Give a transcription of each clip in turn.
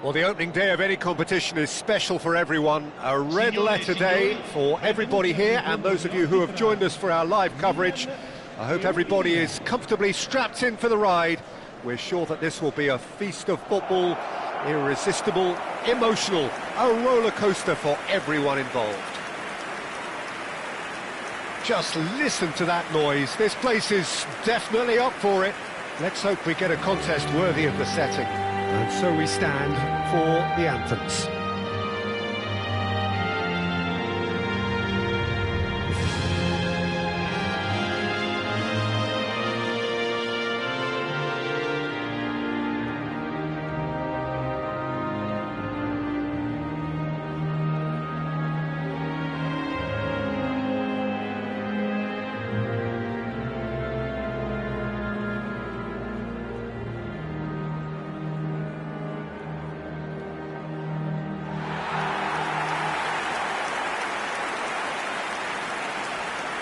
Well, the opening day of any competition is special for everyone. A red letter day for everybody here and those of you who have joined us for our live coverage. I hope everybody is comfortably strapped in for the ride. We're sure that this will be a feast of football, irresistible, emotional, a roller coaster for everyone involved. Just listen to that noise. This place is definitely up for it. Let's hope we get a contest worthy of the setting. And so we stand for the anthems.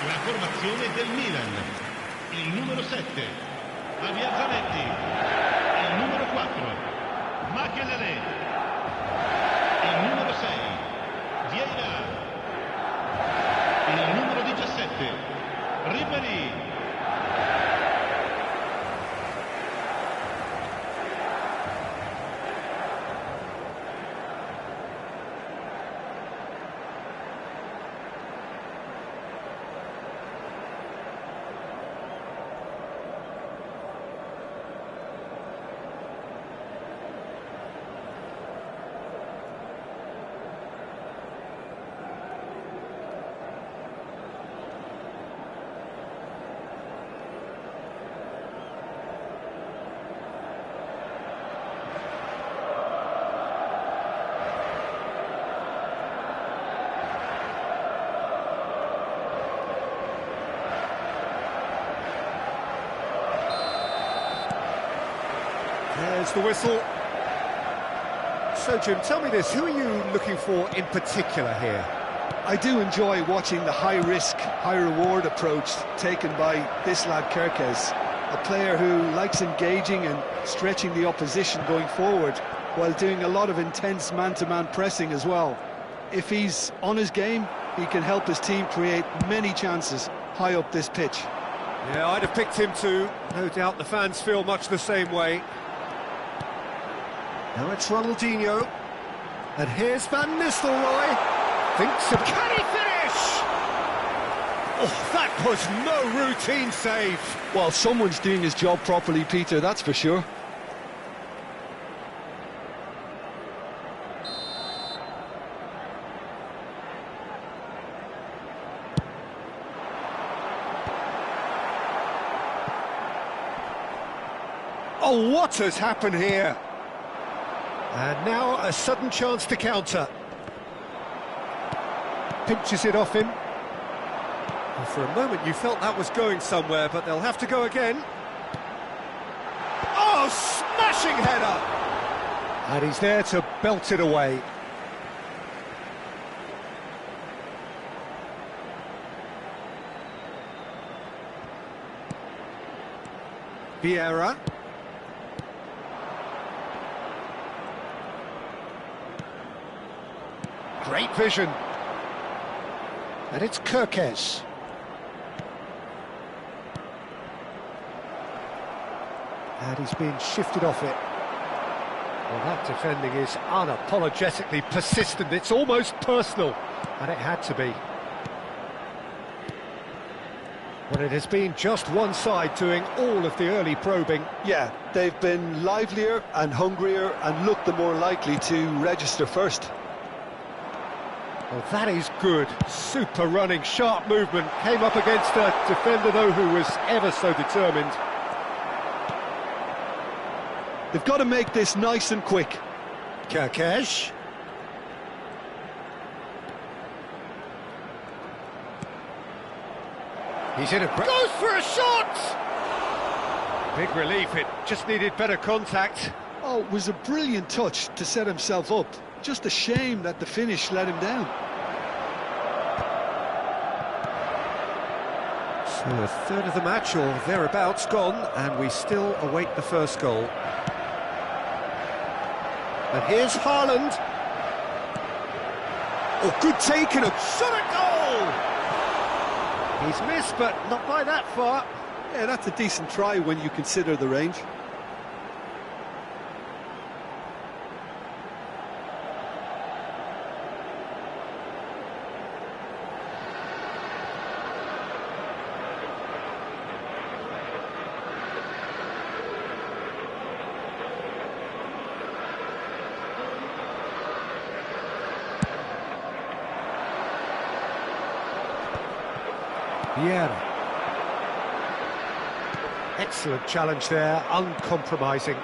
La formazione del Milan, il numero 7, Javier Zanetti, il numero 4, Makelele, il numero 6, Vieira, il numero 17, Ribéry. There's the whistle. So, Jim, tell me this, who are you looking for in particular here? I do enjoy watching the high-risk, high-reward approach taken by this lad Kerkez, a player who likes engaging and stretching the opposition going forward while doing a lot of intense man-to-man pressing as well. If he's on his game, he can help his team create many chances high up this pitch. Yeah, I'd have picked him too. No doubt the fans feel much the same way. Now it's Ronaldinho, and here's Van Nistelrooy. Thinks of... Can he finish? Oh, that was no routine save. Well, someone's doing his job properly, Peter, that's for sure. Oh, what has happened here? And now a sudden chance to counter. Pinches it off him. Well, for a moment you felt that was going somewhere, but they'll have to go again. Oh, smashing header! And he's there to belt it away. Vieira. Great vision. And it's Kerkez. And he's being shifted off it. Well, that defending is unapologetically persistent. It's almost personal. And it had to be. Well, it has been just one side doing all of the early probing. Yeah, they've been livelier and hungrier and looked the more likely to register first. Well, that is good. Super running, sharp movement. Came up against a defender, though, who was ever so determined. They've got to make this nice and quick. Kerkez. He's in a... Goes for a shot! Big relief, it just needed better contact. Oh, it was a brilliant touch to set himself up. Just a shame that the finish let him down. So a third of the match, or thereabouts, gone, and we still await the first goal. And here's Haaland. Oh, good taken, a shot at goal! He's missed, but not by that far. Yeah, that's a decent try when you consider the range. Vieira. Excellent challenge there, uncompromising.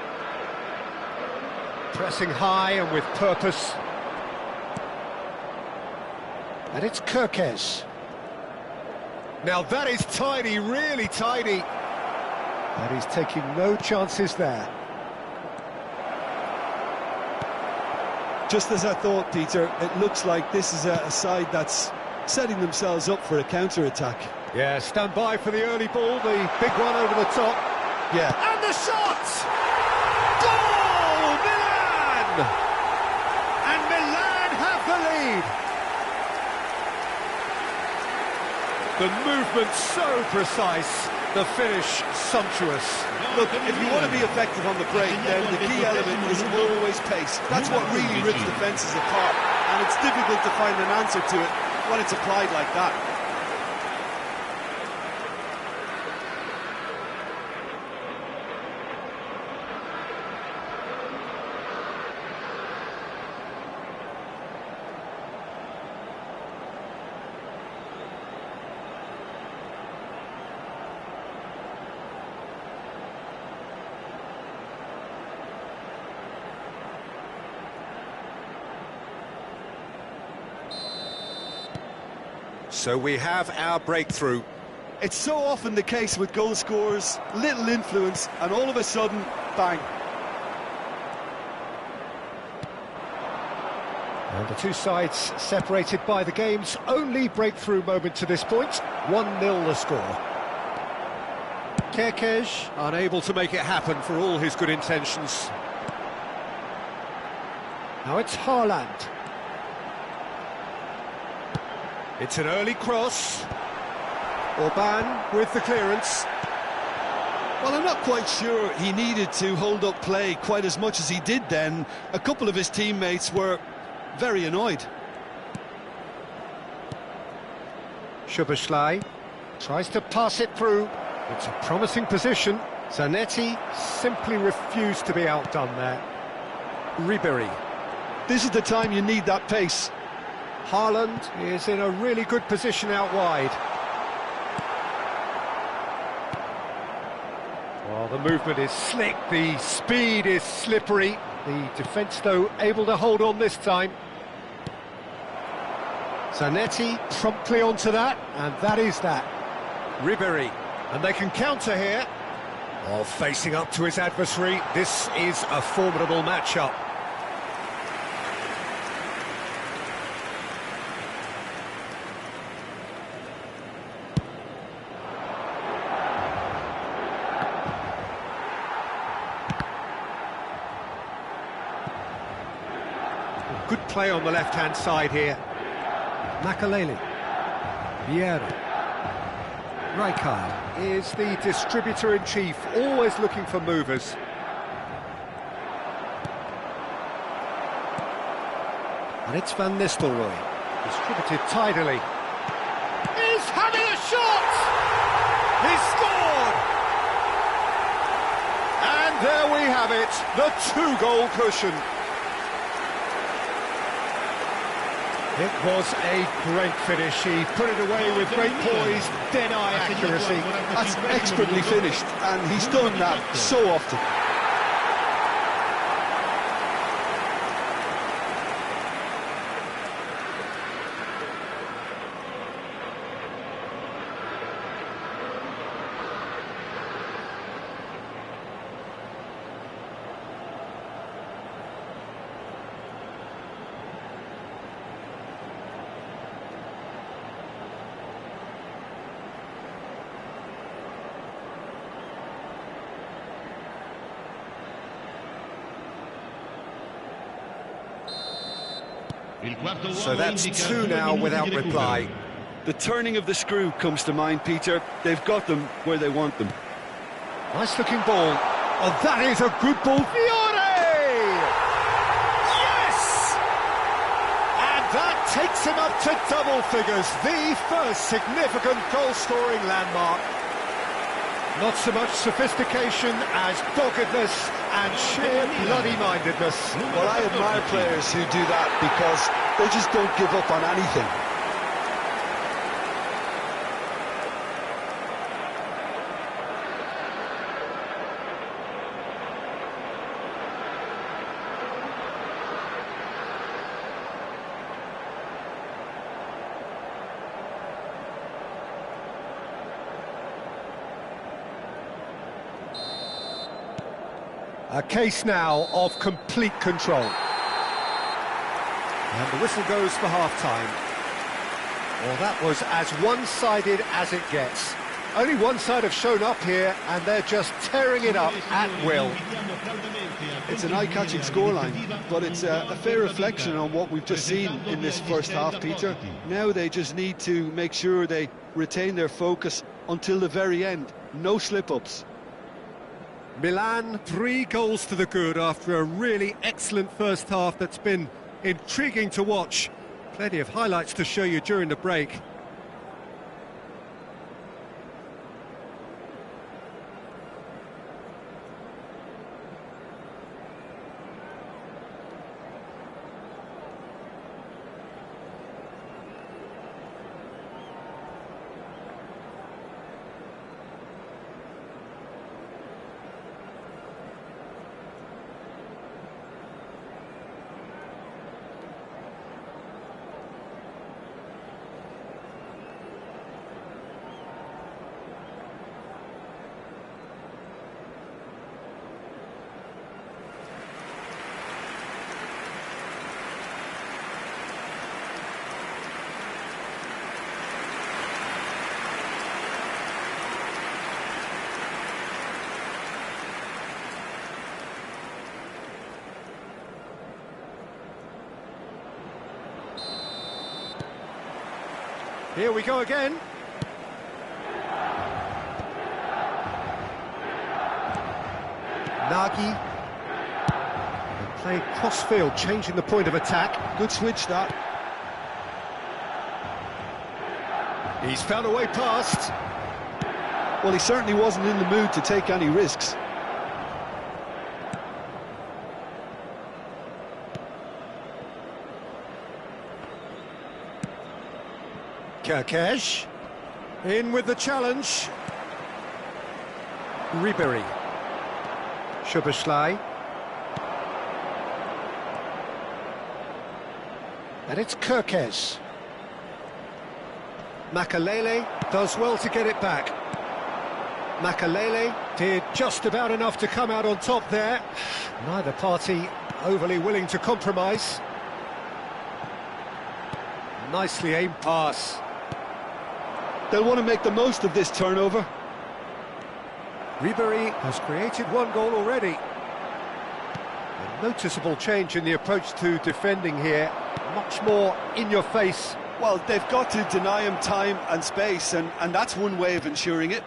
Pressing high and with purpose. And it's Kirkes. Now that is tidy, really tidy. And he's taking no chances there. Just as I thought, Peter, it looks like this is a side that's setting themselves up for a counter-attack. Yeah, stand by for the early ball, the big one over the top. Yeah. And the shot! Goal! Milan! And Milan have the lead. The movement so precise, the finish sumptuous. Look, if you want to be effective on the break, then the key element is always pace. That's what really rips defences apart, and it's difficult to find an answer to it when it's applied like that. So we have our breakthrough. It's so often the case with goal scorers, little influence, and all of a sudden, bang. And the two sides separated by the game's only breakthrough moment to this point. 1-0 the score. Kirkes unable to make it happen for all his good intentions. Now it's Haaland. It's an early cross. Orban with the clearance. Well, I'm not quite sure he needed to hold up play quite as much as he did then. A couple of his teammates were very annoyed. Szoboszlai tries to pass it through. It's a promising position. Zanetti simply refused to be outdone there. Ribery. This is the time you need that pace. Haaland is in a really good position out wide. Well, the movement is slick, the speed is slippery. The defence, though, able to hold on this time. Zanetti promptly onto that, and that is that. Ribery, and they can counter here. While facing up to his adversary, this is a formidable matchup. Good play on the left-hand side here. Makaleli. Vieira. Rijkaard is the distributor-in-chief, always looking for movers. And it's Van Nistelrooy, distributed tidily. He's having a shot! He's scored! And there we have it, the two-goal cushion. It was a great finish. He put it away with great poise, dead-eye accuracy. That's expertly finished, and he's done that so often. Il quarto So uomo that's indica 2 2 now minuti without di recupero. reply. The turning of the screw comes to mind, Peter. They've got them where they want them. Nice looking ball. Oh, that is a good ball. Fiore! Yes! And that takes him up to double figures. The first significant goal-scoring landmark. Not so much sophistication as doggedness and sheer bloody-mindedness. Well, I admire players who do that because they just don't give up on anything. A case now of complete control. And the whistle goes for half-time. Well, that was as one-sided as it gets. Only one side have shown up here, and they're just tearing it up at will. It's an eye-catching scoreline, but it's a fair reflection on what we've just seen in this first half, Peter. Now they just need to make sure they retain their focus until the very end. No slip-ups. Milan, 3 goals to the good after a really excellent first half that's been intriguing to watch. Plenty of highlights to show you during the break. Here we go again. Nagy. They play cross-field, changing the point of attack. Good switch, that. He's found a way past. Well, he certainly wasn't in the mood to take any risks. Kerkesh. In with the challenge. Ribery. Szoboszlai. And it's Kerkesh. Makalele does well to get it back. Makalele did just about enough to come out on top there. Neither party overly willing to compromise. Nicely aimed pass. They'll want to make the most of this turnover. Ribery has created 1 goal already. A noticeable change in the approach to defending here. Much more in your face. Well, they've got to deny him time and space, and that's one way of ensuring it.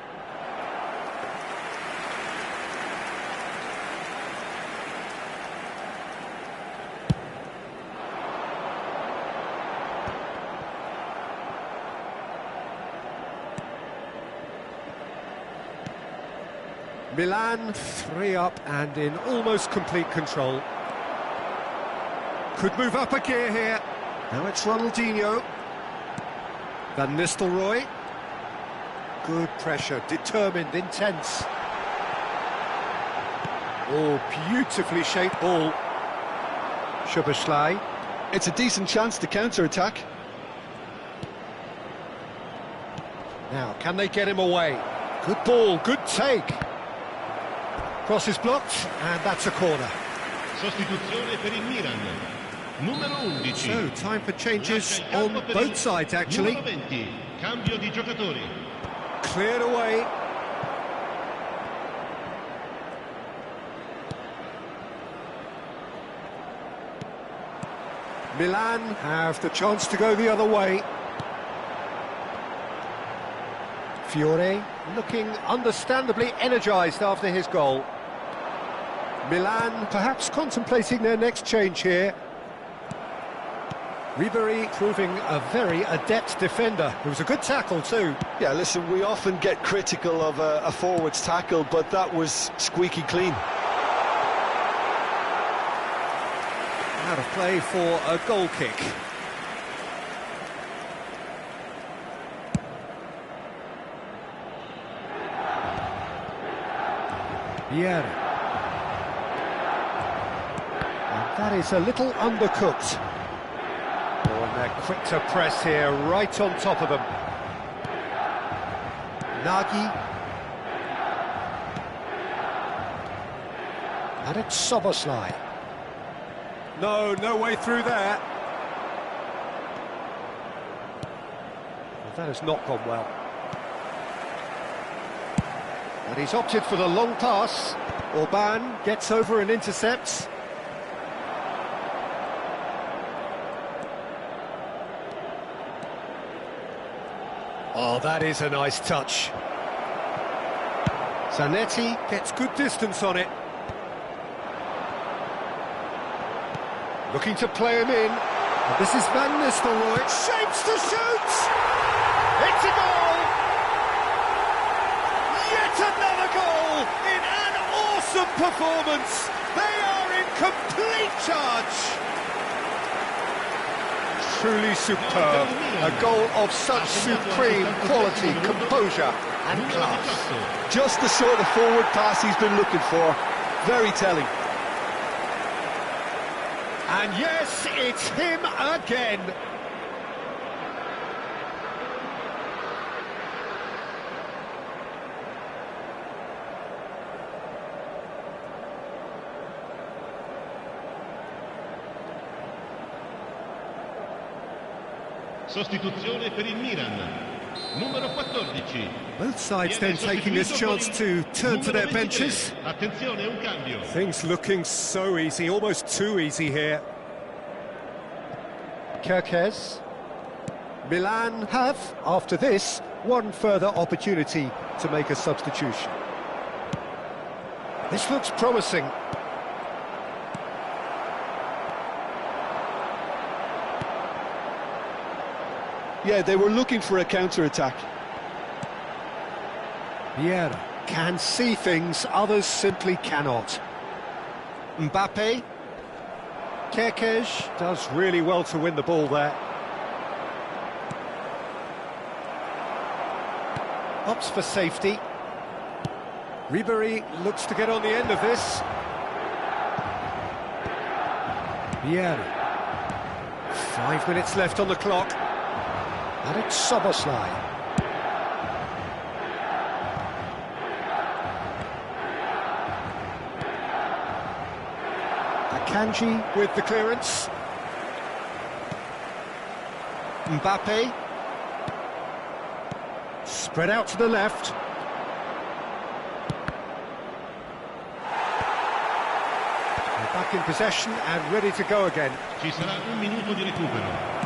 Milan 3 up and in almost complete control. Could move up a gear here. Now it's Ronaldinho. Van Nistelrooy. Good pressure, determined, intense. Oh, beautifully shaped ball. Szoboszlai. It's a decent chance to counter-attack. Now, can they get him away? Good ball, good take. Cross is blocked, and that's a corner. Sostituzione per il Milan. Numero 11. So, time for changes on both sides, actually. Numero 20. Cambio di giocatori. Cleared away. Milan have the chance to go the other way. Fiore looking understandably energised after his goal. Milan perhaps contemplating their next change here. Ribery proving a very adept defender. It was a good tackle too. Yeah, listen, we often get critical of a forward's tackle, but that was squeaky clean. Out of play for a goal kick. Vieira. And that is a little undercooked. Oh, and they're quick to press here, right on top of them. Nagy. And it's Soboslai. No way through there. Well, that has not gone well. And he's opted for the long pass. Orban gets over and intercepts. Oh, that is a nice touch. Zanetti gets good distance on it. Looking to play him in. And this is Van Nistelrooy. Shapes to shoot! It's a goal! Yet another goal in an awesome performance. They are in complete charge. Truly superb. A goal of such supreme quality, composure and class. Just the sort of forward pass he's been looking for. Very telling. And yes, it's him again. Sostituzione per il Milan. Numero 14. Both sides then taking this chance to turn to their benches. Attenzione, un cambio. Things looking so easy, almost too easy here. Kerkez. Milan have, after this, one further opportunity to make a substitution. This looks promising. Yeah, they were looking for a counter-attack. Vieira can see things others simply cannot. Mbappe. Kerkez does really well to win the ball there. Opts for safety. Ribery looks to get on the end of this. Vieira. 5 minutes left on the clock. And it's Soboslai. Akanji with the clearance. Mbappe. Spread out to the left. They're back in possession and ready to go again. Ci sarà un minuto di recupero.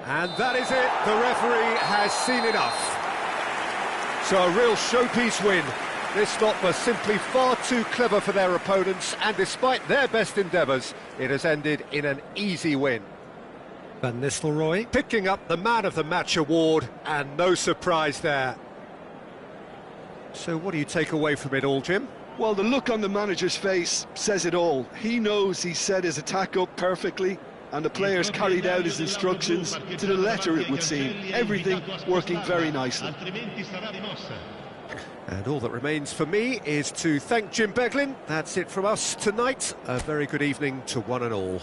And that is it, the referee has seen enough. So a real showpiece win. This lot was simply far too clever for their opponents, and despite their best endeavours, it has ended in an easy win. Van Nistelrooy picking up the Man of the Match award, and no surprise there. So what do you take away from it all, Jim? Well, the look on the manager's face says it all. He knows he set his attack up perfectly, and the players carried out his instructions to the letter, it would seem. Everything working very nicely. And all that remains for me is to thank Jim Beglin. That's it from us tonight. A very good evening to one and all.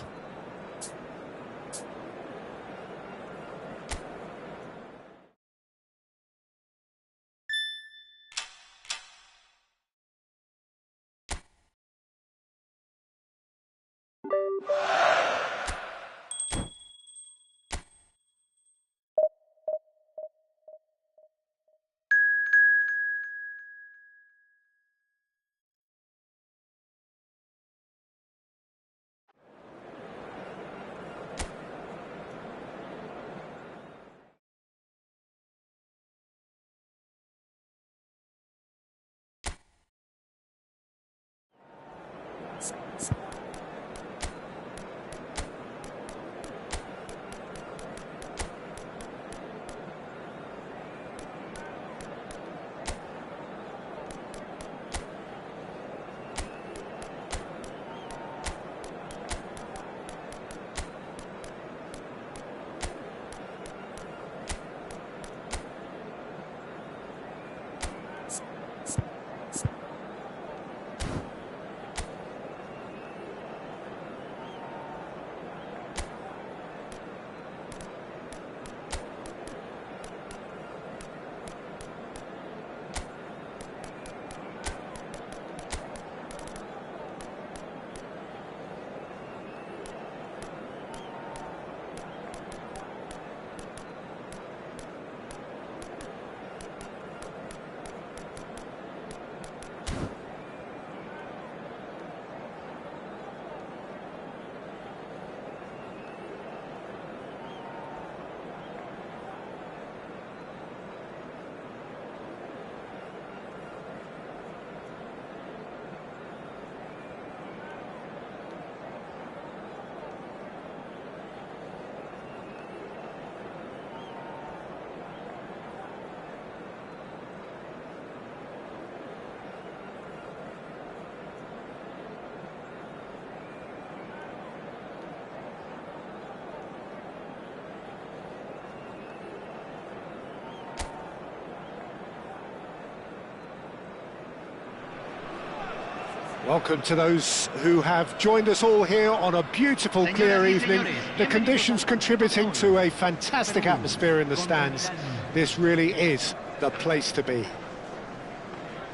Welcome to those who have joined us all here on a beautiful, clear evening. The conditions contributing to a fantastic atmosphere in the stands. This really is the place to be.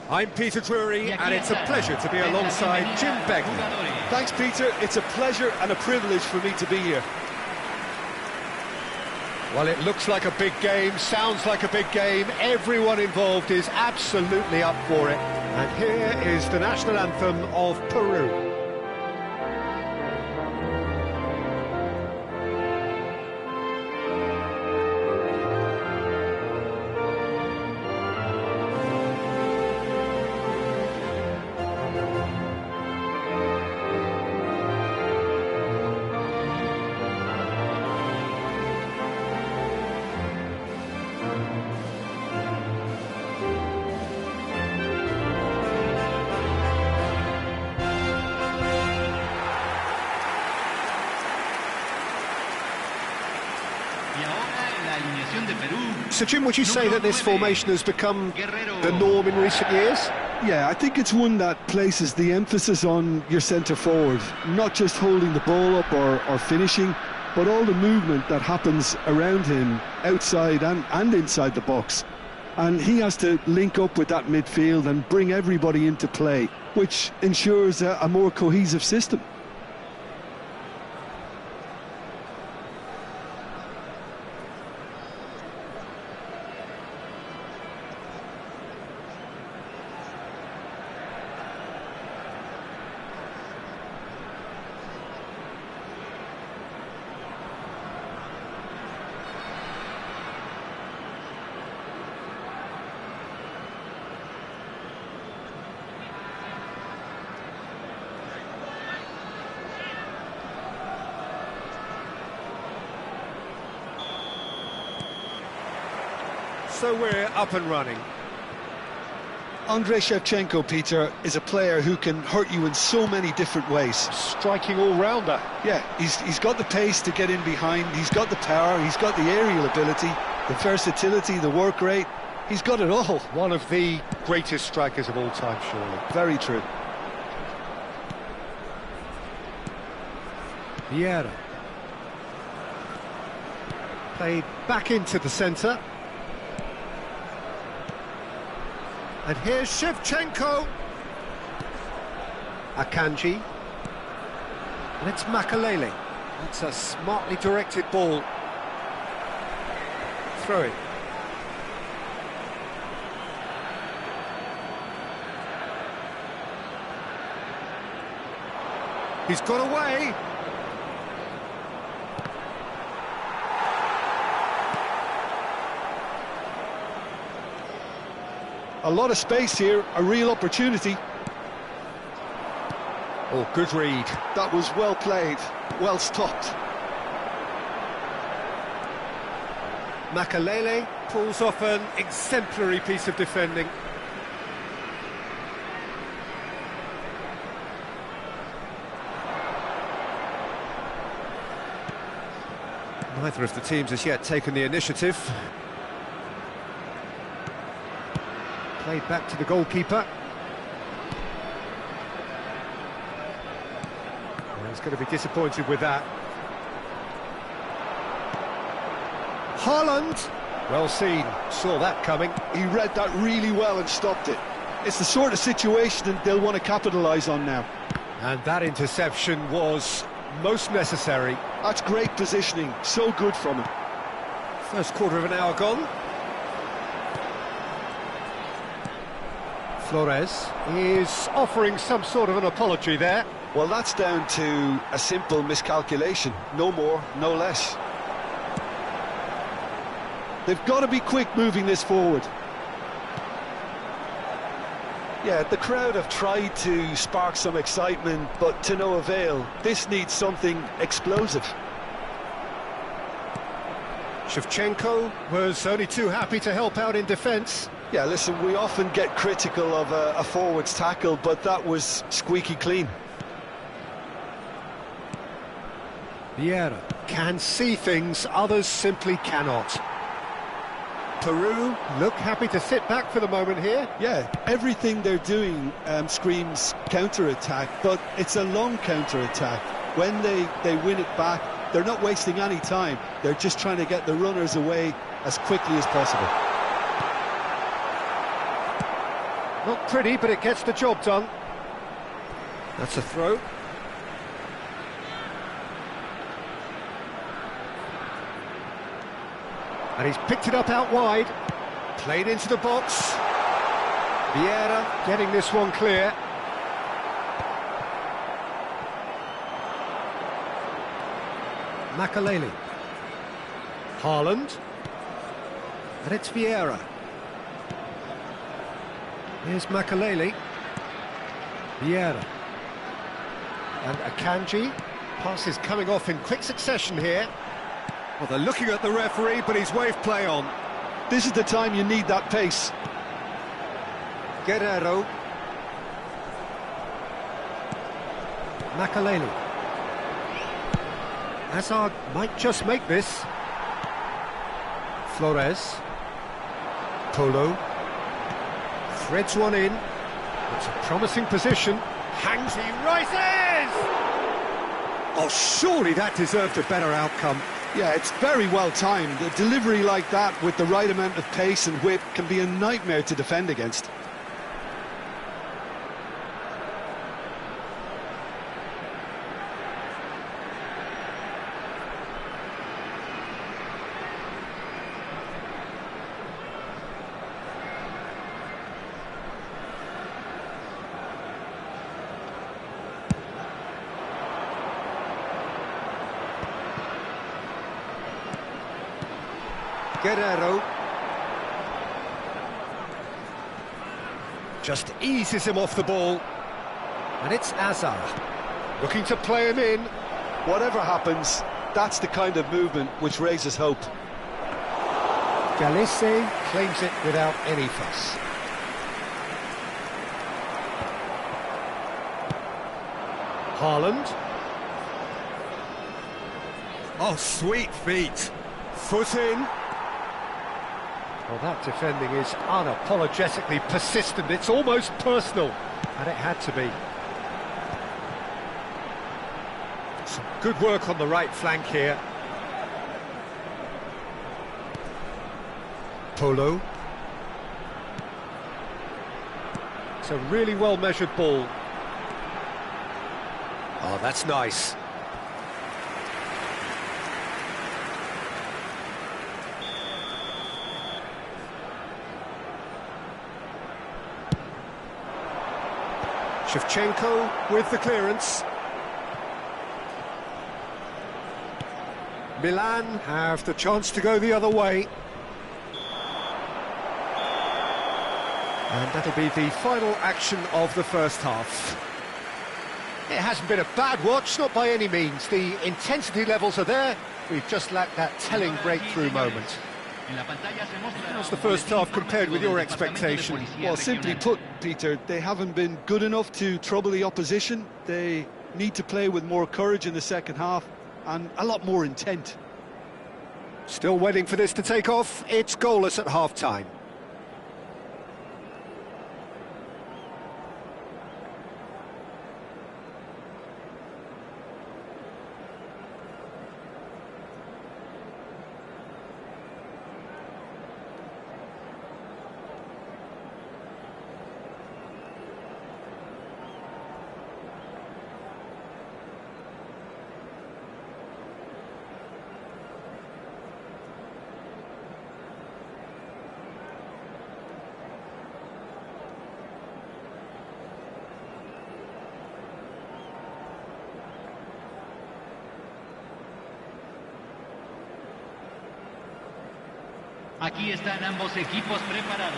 I'm Peter Drury, and it's a pleasure to be alongside Jim Begley. Thanks, Peter. It's a pleasure and a privilege for me to be here. Well, it looks like a big game, sounds like a big game. Everyone involved is absolutely up for it. And here is the national anthem of Peru. So, Jim, would you say that this formation has become the norm in recent years? Yeah, I think it's one that places the emphasis on your centre forward, not just holding the ball up or finishing, but all the movement that happens around him, outside and inside the box. And he has to link up with that midfield and bring everybody into play, which ensures a more cohesive system. So we're up and running. Andrei Shevchenko, Peter, is a player who can hurt you in so many different ways. Striking all-rounder. Yeah, he's got the pace to get in behind, he's got the power, he's got the aerial ability, the versatility, the work rate. He's got it all. One of the greatest strikers of all time, surely. Very true. Vieira. Played back into the centre. And here's Shevchenko. Akanji. And it's Makalele. That's a smartly directed ball. Throw it. He's got away. A lot of space here, a real opportunity. Oh, good read. That was well played, well stopped. Makalele pulls off an exemplary piece of defending. Neither of the teams has yet taken the initiative. Played back to the goalkeeper. Well, he's going to be disappointed with that. Haaland! Well seen, saw that coming. He read that really well and stopped it. It's the sort of situation that they'll want to capitalise on now. And that interception was most necessary. That's great positioning, so good from him. First quarter of an hour gone. Flores is offering some sort of an apology there. Well, that's down to a simple miscalculation. No more, no less. They've got to be quick moving this forward. Yeah, the crowd have tried to spark some excitement, but to no avail. This needs something explosive. Shevchenko was only too happy to help out in defence. Yeah, listen, we often get critical of a forward's tackle, but that was squeaky clean. Vieira can see things others simply cannot. Peru look happy to sit back for the moment here. Yeah, everything they're doing screams counter-attack, but it's a long counter-attack. When they win it back, they're not wasting any time. They're just trying to get the runners away as quickly as possible. Not pretty, but it gets the job done. That's a throw. And he's picked it up out wide. Played into the box. Vieira getting this one clear. Makaleli. Haaland. And it's Vieira. Here's Makaleli. Vieira. And Akanji. Passes coming off in quick succession here. Well, they're looking at the referee, but he's waved play on. This is the time you need that pace. Guerrero. Makaleli. Hazard might just make this. Flores. Polo. Threads one in. It's a promising position. Hangs, he rises! Oh, surely that deserved a better outcome. Yeah, it's very well timed. A delivery like that with the right amount of pace and whip can be a nightmare to defend against. Guerrero. Just eases him off the ball. And it's Hazard. Looking to play him in. Whatever happens, that's the kind of movement which raises hope. Galisse claims it without any fuss. Haaland. Oh, sweet feet. Foot in. Well, that defending is unapologetically persistent. It's almost personal, and it had to be. Some good work on the right flank here. Polo. It's a really well-measured ball. Oh, that's nice. Shevchenko with the clearance. Milan have the chance to go the other way. And that'll be the final action of the first half. It hasn't been a bad watch, not by any means. The intensity levels are there. We've just lacked that telling breakthrough moment. How's the first half compared with your expectation? Well, simply put, Peter, they haven't been good enough to trouble the opposition. They need to play with more courage in the second half and a lot more intent. Still waiting for this to take off. It's goalless at half-time. Aquí están ambos equipos preparados.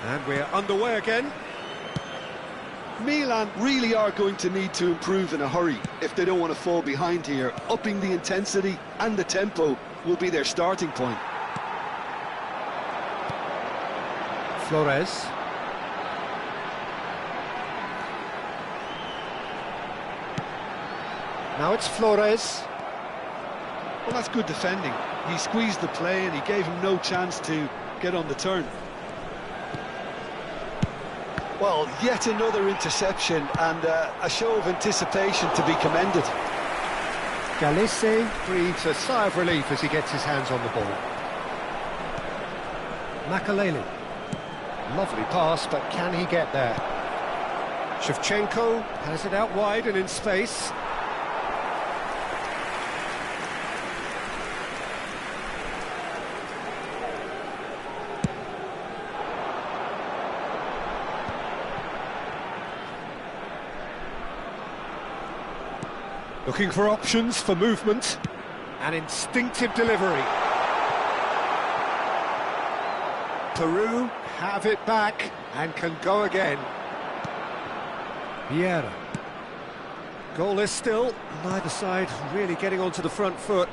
And we're underway again. Milan really are going to need to improve in a hurry if they don't want to fall behind here. Upping the intensity and the tempo will be their starting point. Flores. Now it's Flores. Well, that's good defending. He squeezed the play and he gave him no chance to get on the turn. Well, yet another interception and a show of anticipation to be commended. Galese breathes a sigh of relief as he gets his hands on the ball. Makaleli. Lovely pass, but can he get there? Shevchenko has it out wide and in space. Looking for options for movement. An instinctive delivery. Peru have it back and can go again. Vieira. Goalless still, neither side really getting onto the front foot.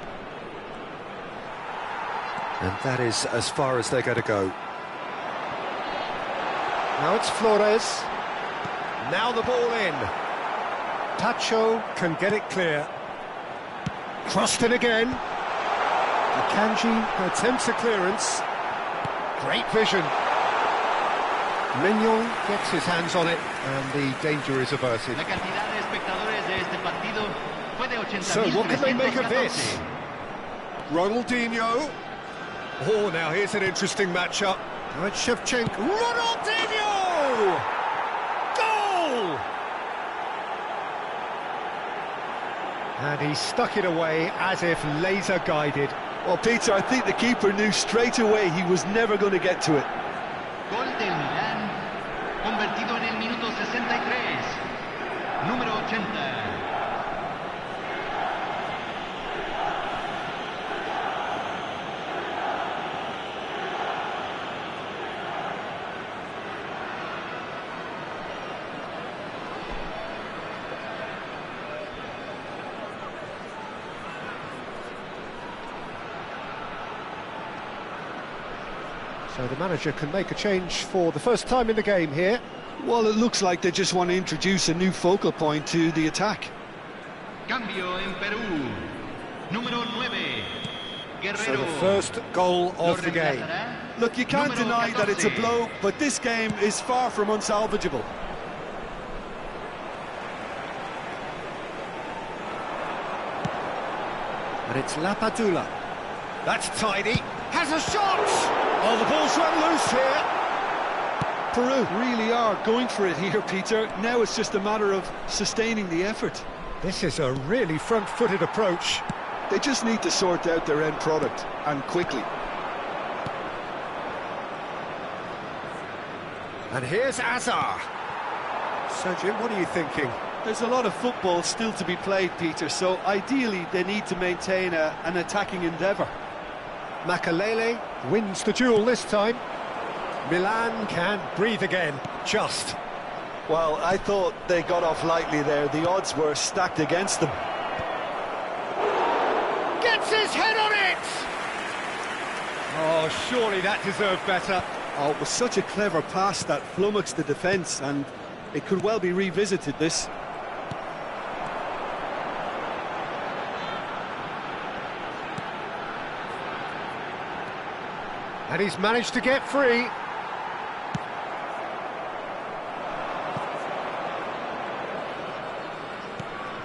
And that is as far as they're going to go. Now it's Flores. Now the ball in. Tacho can get it clear. Crossed in again. Akanji attempts a clearance. Great vision. Mignon gets his hands on it and the danger is averted. So what can they make of this? Ronaldinho. Oh, now here's an interesting matchup. Now it's Shevchenko. Ronaldinho! Goal! And he stuck it away as if laser guided. Well, Peter, I think the keeper knew straight away he was never going to get to it. Gol del Milán, convertido en el minuto 63, número 80. So the manager can make a change for the first time in the game here. Well, it looks like they just want to introduce a new focal point to the attack. Cambio en Perú, número 9, Guerrero. So the first goal of the game. Look, you can't deny that it's a blow, but this game is far from unsalvageable. And it's Lapadula. That's tidy. Has a shot! Oh, the ball's run loose here. Peru really are going for it here, Peter. Now it's just a matter of sustaining the effort. This is a really front-footed approach. They just need to sort out their end product, and quickly. And here's Azar. So, Jim, what are you thinking? There's a lot of football still to be played, Peter, so ideally they need to maintain an attacking endeavour. Makaleli wins the duel this time. Milan can breathe again, just. Well, I thought they got off lightly there. The odds were stacked against them. Gets his head on it! Oh, surely that deserved better. Oh, it was such a clever pass that flummoxed the defence, and it could well be revisited, this. And he's managed to get free.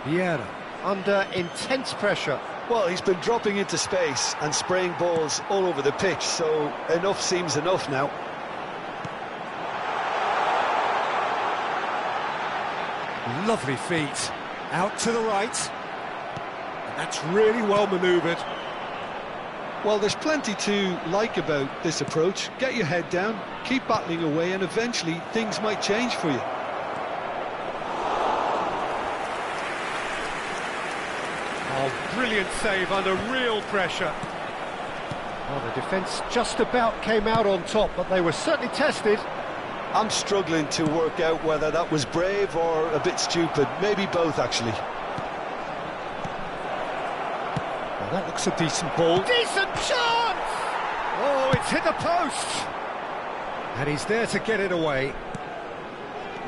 Vieira under intense pressure. Well, he's been dropping into space and spraying balls all over the pitch, so enough seems enough now. Lovely feet. Out to the right. And that's really well manoeuvred. Well, there's plenty to like about this approach. Get your head down, keep battling away, and eventually things might change for you. Oh, brilliant save under real pressure. Well, the defence just about came out on top, but they were certainly tested. I'm struggling to work out whether that was brave or a bit stupid. Maybe both, actually. Well, that looks a decent ball. Decent chance! Oh, it's hit the post! And he's there to get it away.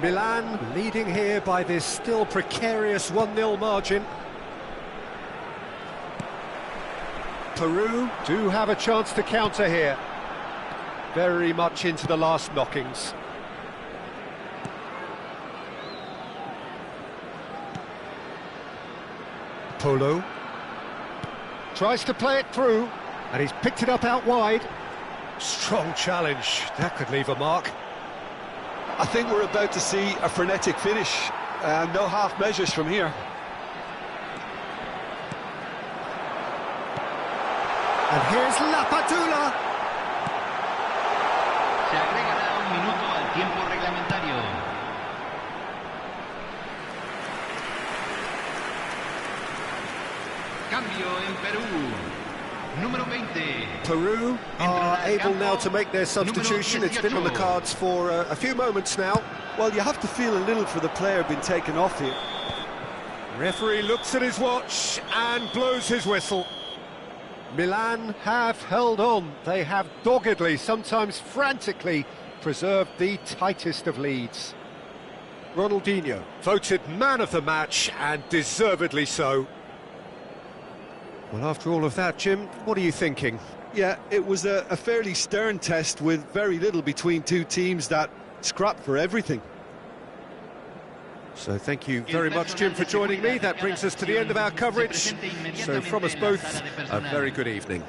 Milan leading here by this still precarious 1-0 margin. Peru do have a chance to counter here. Very much into the last knockings. Polo tries to play it through, and he's picked it up out wide. Strong challenge, that could leave a mark. I think we're about to see a frenetic finish. No half measures from here. And here's Lapadula. Se agregará un minuto al tiempo reglamentario. Cambio en Perú. Número 20. Peru are able now to make their substitution. It's been on the cards for a few moments now. Well, you have to feel a little for the player being taken off here. Referee looks at his watch and blows his whistle. Milan have held on. They have doggedly, sometimes frantically, preserved the tightest of leads. Ronaldinho voted man of the match, and deservedly so. Well, after all of that, Jim, what are you thinking? Yeah, it was a fairly stern test with very little between two teams that scrapped for everything. So thank you very much, Jim, for joining me. That brings us to the end of our coverage. So from us both, a very good evening.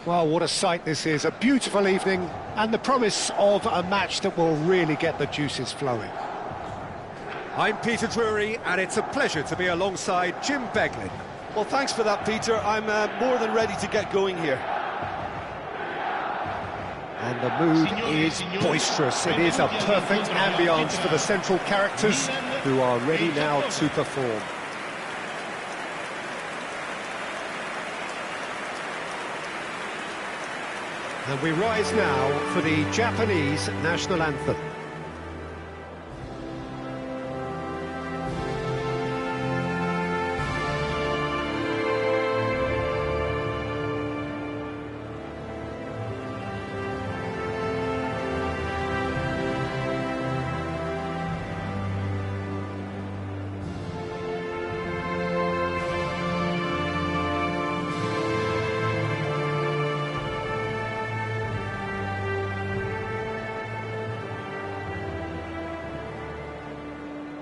Well, what a sight this is, a beautiful evening, and the promise of a match that will really get the juices flowing. I'm Peter Drury, and it's a pleasure to be alongside Jim Beglin. Well, thanks for that, Peter. I'm more than ready to get going here. And the mood is boisterous. It is a perfect ambience for the central characters who are ready now to perform. And we rise now for the Japanese national anthem.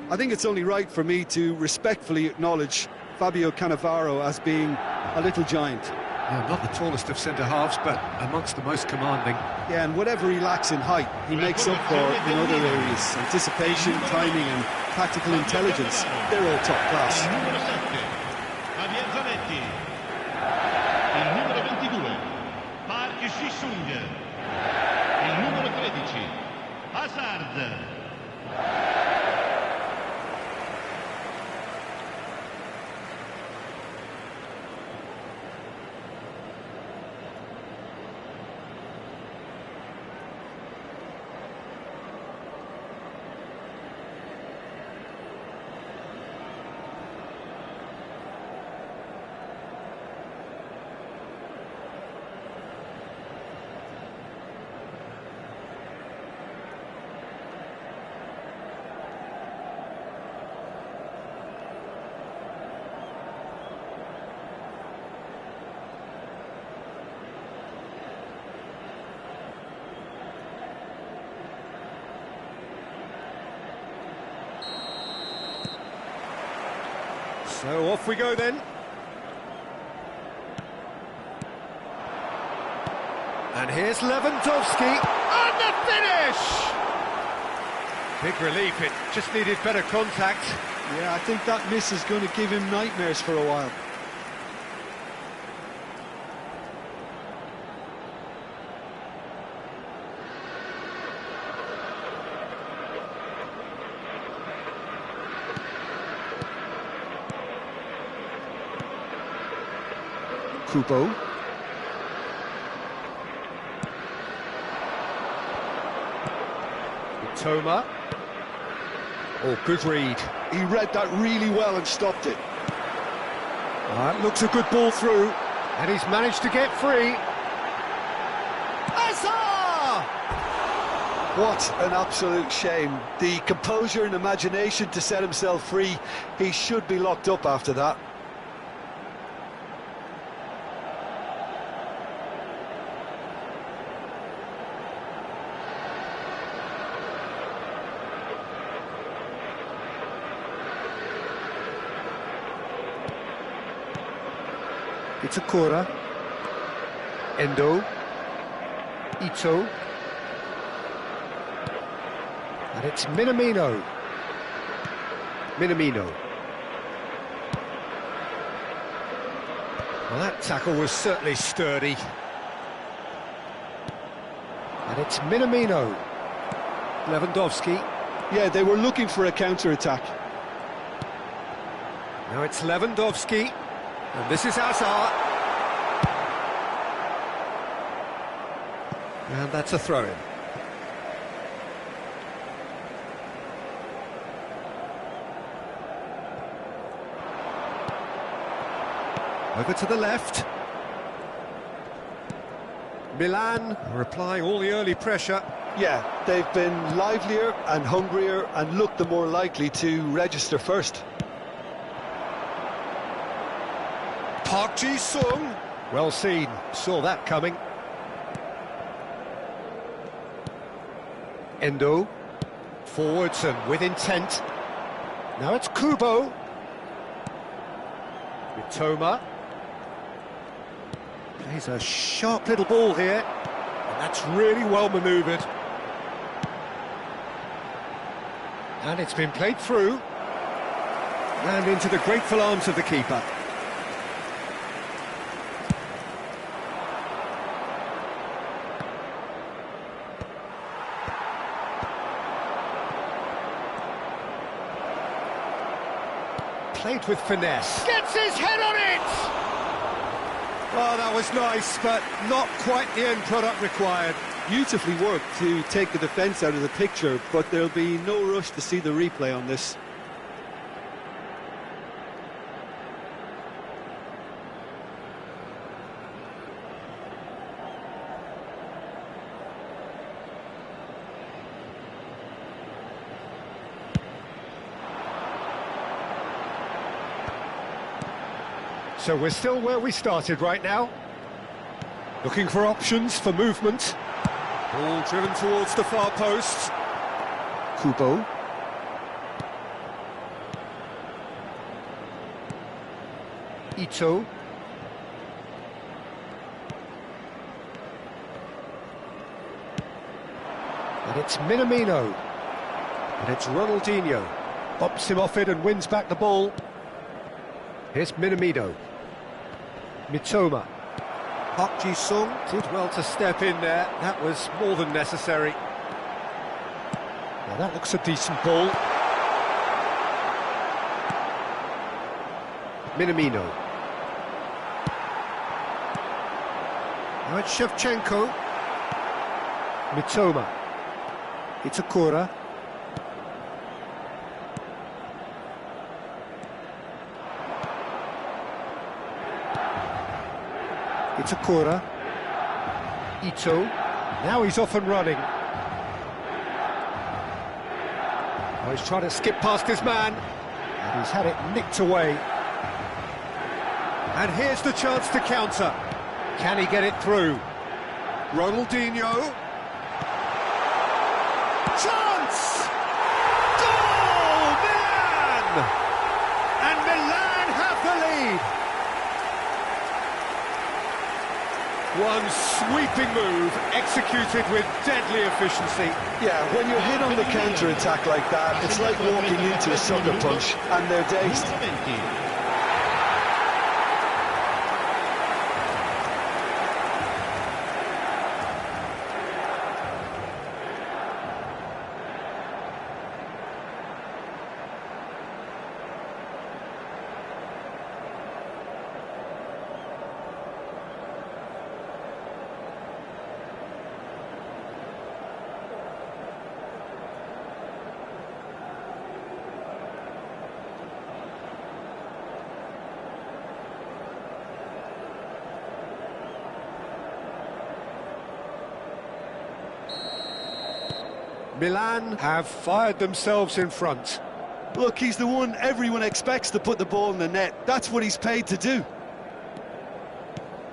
I think it's only right for me to respectfully acknowledge Fabio Cannavaro as being a little giant. Yeah, not the tallest of centre-halves, but amongst the most commanding. Yeah, and whatever he lacks in height, he makes up for in other areas. Anticipation, timing and tactical intelligence, they're all top class. Il numero 22, Park Ji-sung. Il numero 13, Hazard. So off we go then. And here's Lewandowski, and the finish! Big relief, it just needed better contact. Yeah, I think that miss is going to give him nightmares for a while. Kubo. Toma. Oh, good read. He read that really well and stopped it. That looks a good ball through, and he's managed to get free. Hazard! What an absolute shame. The composure and imagination to set himself free. He should be locked up after that. It's Akura, Endo, Ito, and it's Minamino. Well, that tackle was certainly sturdy. And it's Minamino. Lewandowski. Yeah, they were looking for a counter-attack. Now it's Lewandowski. And this is Hazard. And that's a throw-in. Over to the left. Milan are applying all the early pressure. Yeah, they've been livelier and hungrier and looked the more likely to register first. Park Ji-sung. Well seen, saw that coming. Endo. Forwards and with intent. Now it's Kubo. With Toma. Plays a sharp little ball here, and that's really well manoeuvred. And it's been played through, and into the grateful arms of the keeper. Played with finesse. Gets his head on it! Oh, that was nice, but not quite the end product required. Beautifully worked to take the defence out of the picture, but there'll be no rush to see the replay on this. So we're still where we started right now. Looking for options for movement. Ball driven towards the far post. Kubo. Ito. And it's Minamino. And it's Ronaldinho. Bops him off it and wins back the ball. Here's Minamino. Mitoma. Park Ji-sung did well to step in there. That was more than necessary. Now that looks a decent ball. Minamino. Now it's Shevchenko. Mitoma. Itakura. Itakura. Ito. Now he's off and running. Oh, he's trying to skip past his man. And he's had it nicked away. And here's the chance to counter. Can he get it through? Ronaldinho. Chance! Goal! Milan! And Milan have the lead. One sweeping move, executed with deadly efficiency. Yeah, when you're hit on the counter-attack like that, it's like walking into a sucker punch, and they're dazed. Milan have fired themselves in front. Look, he's the one everyone expects to put the ball in the net. That's what he's paid to do.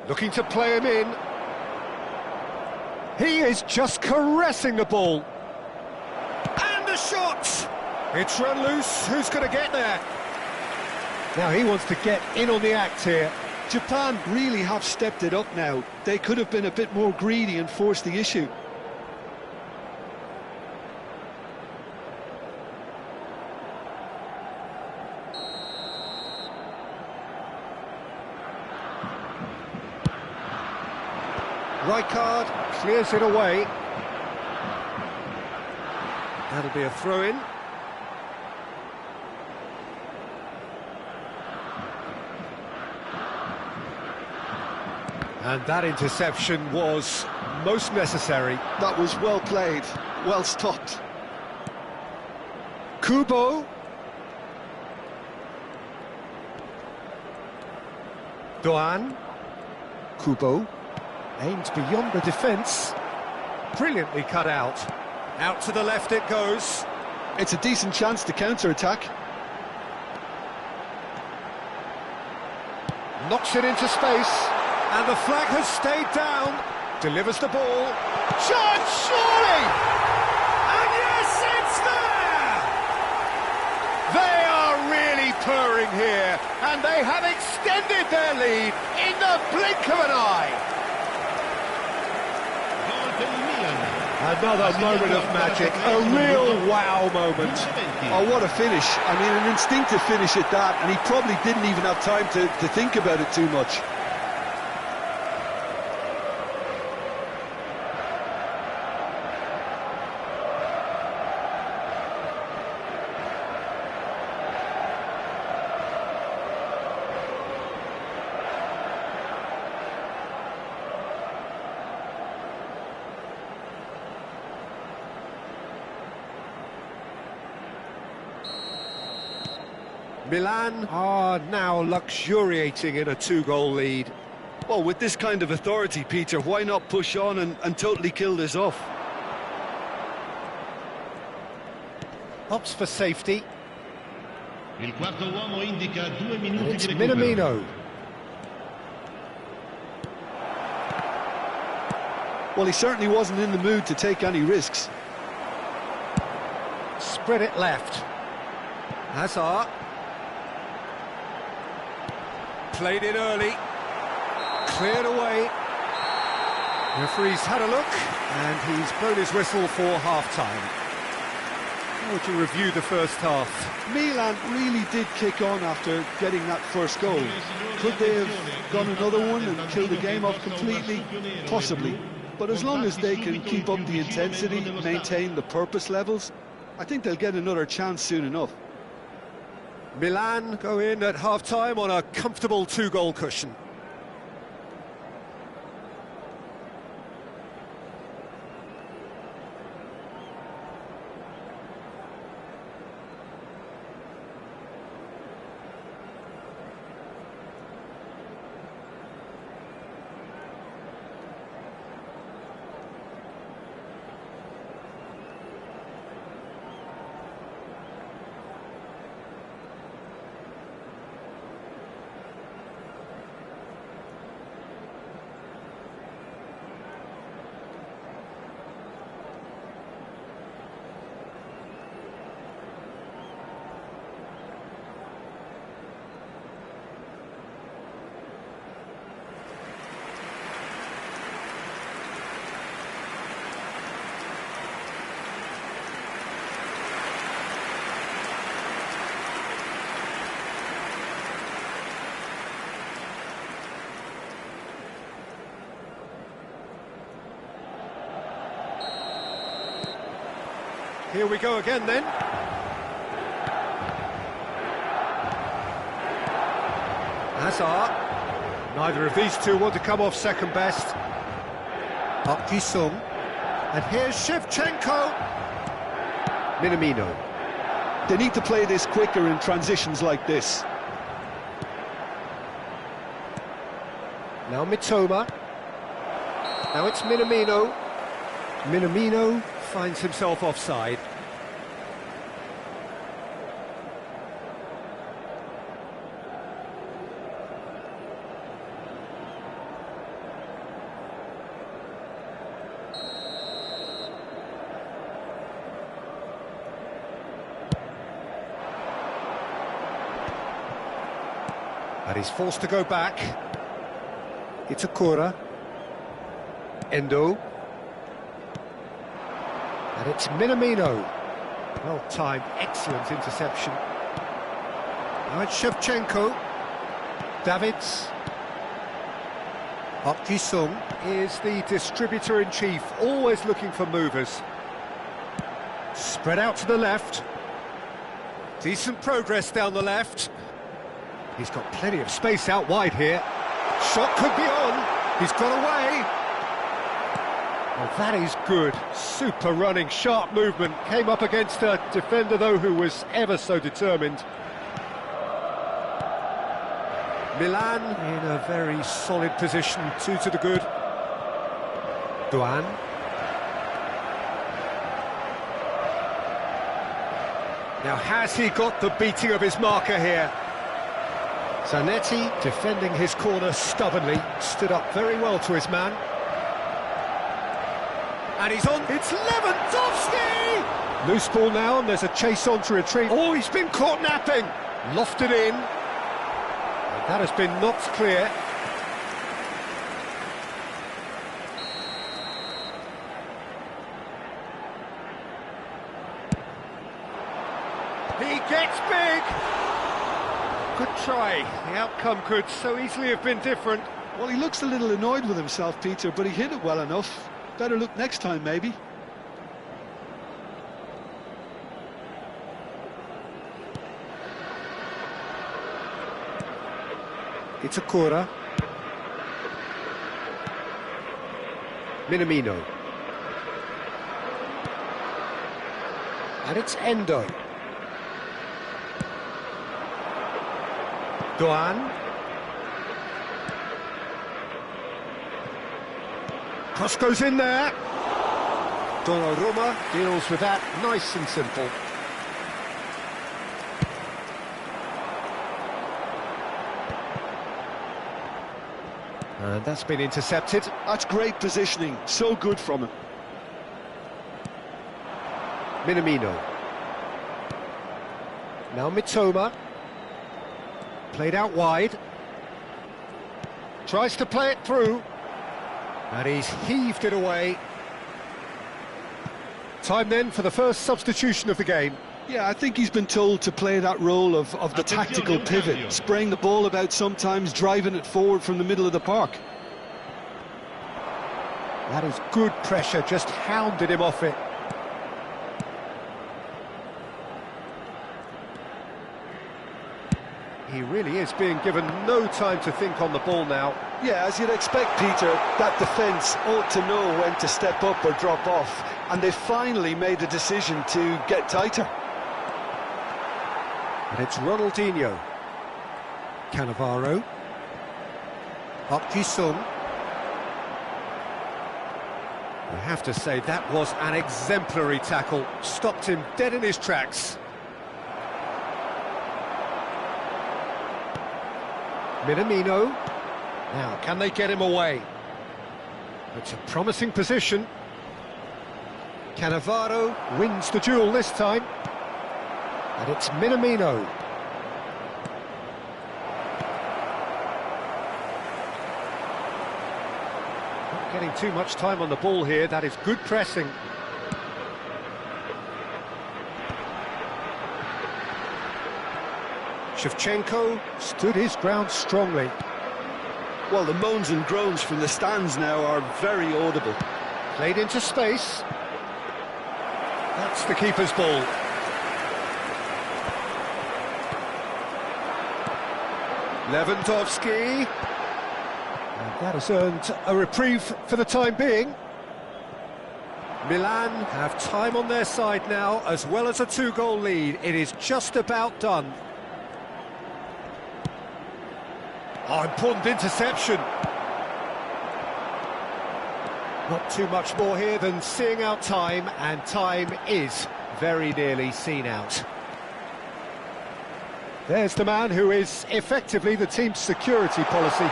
Looking to play him in. He is just caressing the ball. And the shot! It's run loose. Who's going to get there? Now he wants to get in on the act here. Japan really have stepped it up now. They could have been a bit more greedy and forced the issue. Rijkaard clears it away. That'll be a throw-in. And that interception was most necessary. That was well played, well stopped. Kubo. Doan. Kubo. Aimed beyond the defence. Brilliantly cut out. Out to the left it goes. It's a decent chance to counter-attack. Knocks it into space. And the flag has stayed down. Delivers the ball. Chance, surely! And yes, it's there! They are really purring. firing here, and they have extended their lead in the blink of an eye. Gol per il Milan. Another moment of magic, a real wow moment. Oh, what a finish. I mean, an instinctive finish at that, and he probably didn't even have time to think about it too much. Milan are now luxuriating in a two-goal lead. Well, with this kind of authority, Peter, why not push on and totally kill this off? Opts for safety. Il quarto uomo indica 2 minuti It's di recupero. Minamino. Well, he certainly wasn't in the mood to take any risks. Spread it left. Hazard. Played it early. Cleared away. Referee's had a look, and he's blown his whistle for half-time. How would you review the first half? Milan really did kick on after getting that first goal. Could they have gone another one and killed the game off completely? Possibly. But as long as they can keep up the intensity, maintain the purpose levels, I think they'll get another chance soon enough. Milan go in at half-time on a comfortable two-goal cushion. Here we go again then. Hazard. Neither of these two want to come off second best. Park Ji-sung. And here's Shevchenko. Minamino. They need to play this quicker in transitions like this. Now Mitoma. Now it's Minamino. Minamino finds himself offside. And he's forced to go back. It's Akura. Endo. And it's Minamino. Well-timed, excellent interception. Now it's Shevchenko. Davids. Park Ji-sung is the distributor-in-chief, always looking for movers. Spread out to the left. Decent progress down the left. He's got plenty of space out wide here. Shot could be on. He's got away. Well, that is good. Super running, sharp movement. Came up against a defender, though, who was ever so determined. Milan in a very solid position, 2 to the good. Duan. Now, has he got the beating of his marker here? Zanetti defending his corner stubbornly, stood up very well to his man. And he's on, it's Lewandowski! Loose ball now, and there's a chase on to retrieve. Oh, he's been caught napping! Lofted in. And that has been knocked clear. He gets big! Good try. The outcome could so easily have been different. Well, he looks a little annoyed with himself, Peter, but he hit it well enough. Better look next time, maybe. Itakura. Minamino. And it's Endo. Doan. Cross goes in there. Donnarumma deals with that nice and simple. And that's been intercepted. That's great positioning, so good from him. Minamino. Now Mitoma. Played out wide. Tries to play it through. And he's heaved it away. Time then for the first substitution of the game. Yeah, I think he's been told to play that role of the tactical pivot, spraying the ball about sometimes, driving it forward from the middle of the park. That is good pressure, just hounded him off it. He really is being given no time to think on the ball now. Yeah, as you'd expect, Peter, that defence ought to know when to step up or drop off, and they finally made a decision to get tighter. And it's Ronaldinho. Cannavaro. Park Ji-sung. I have to say, that was an exemplary tackle. Stopped him dead in his tracks. Minamino. Now, can they get him away? It's a promising position. Cannavaro wins the duel this time. And it's Minamino. Not getting too much time on the ball here. That is good pressing. Shevchenko stood his ground strongly. Well, the moans and groans from the stands now are very audible. Played into space. That's the keeper's ball. Lewandowski. And that has earned a reprieve for the time being. Milan have time on their side now, as well as a two-goal lead. It is just about done. Oh, important interception. Not too much more here than seeing out time, and time is very nearly seen out. There's the man who is effectively the team's security policy.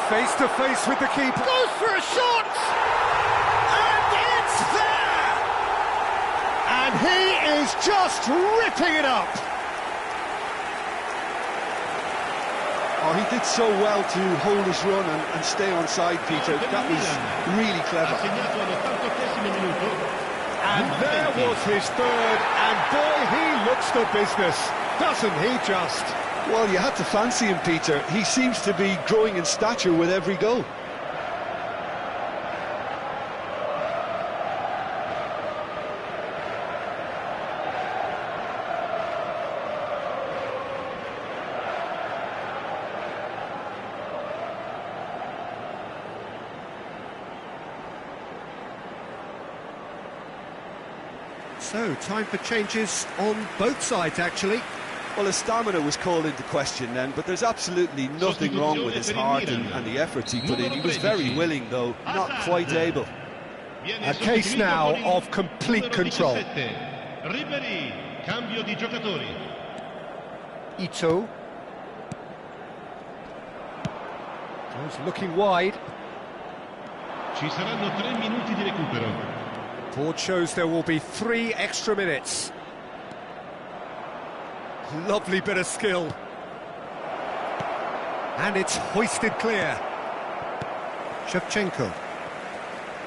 Face to face with the keeper. Goes for a shot! And it's there! And he is just ripping it up! Oh, he did so well to hold his run and stay on side, Peter. That was really clever. And there was his third, and boy, he looks the business, doesn't he just? Well, you had to fancy him, Peter. He seems to be growing in stature with every goal. So, time for changes on both sides, actually. Well, his stamina was called into question then, but there's absolutely nothing wrong with his heart and the efforts he put in. He was very willing, though, not quite able. A case now of complete control. Ito. Goes looking wide. Ci saranno 3 minuti di recupero. Board shows there will be 3 extra minutes. Lovely bit of skill. And it's hoisted clear. Shevchenko.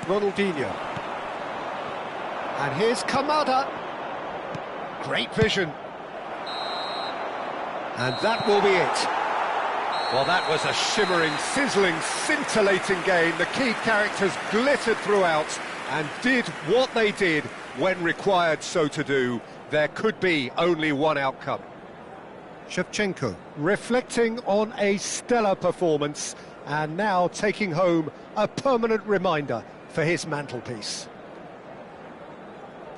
Ronaldinho. And here's Kamada. Great vision. And that will be it. Well, that was a shimmering, sizzling, scintillating game. The key characters glittered throughout and did what they did when required so to do. There could be only one outcome. Shevchenko reflecting on a stellar performance and now taking home a permanent reminder for his mantelpiece.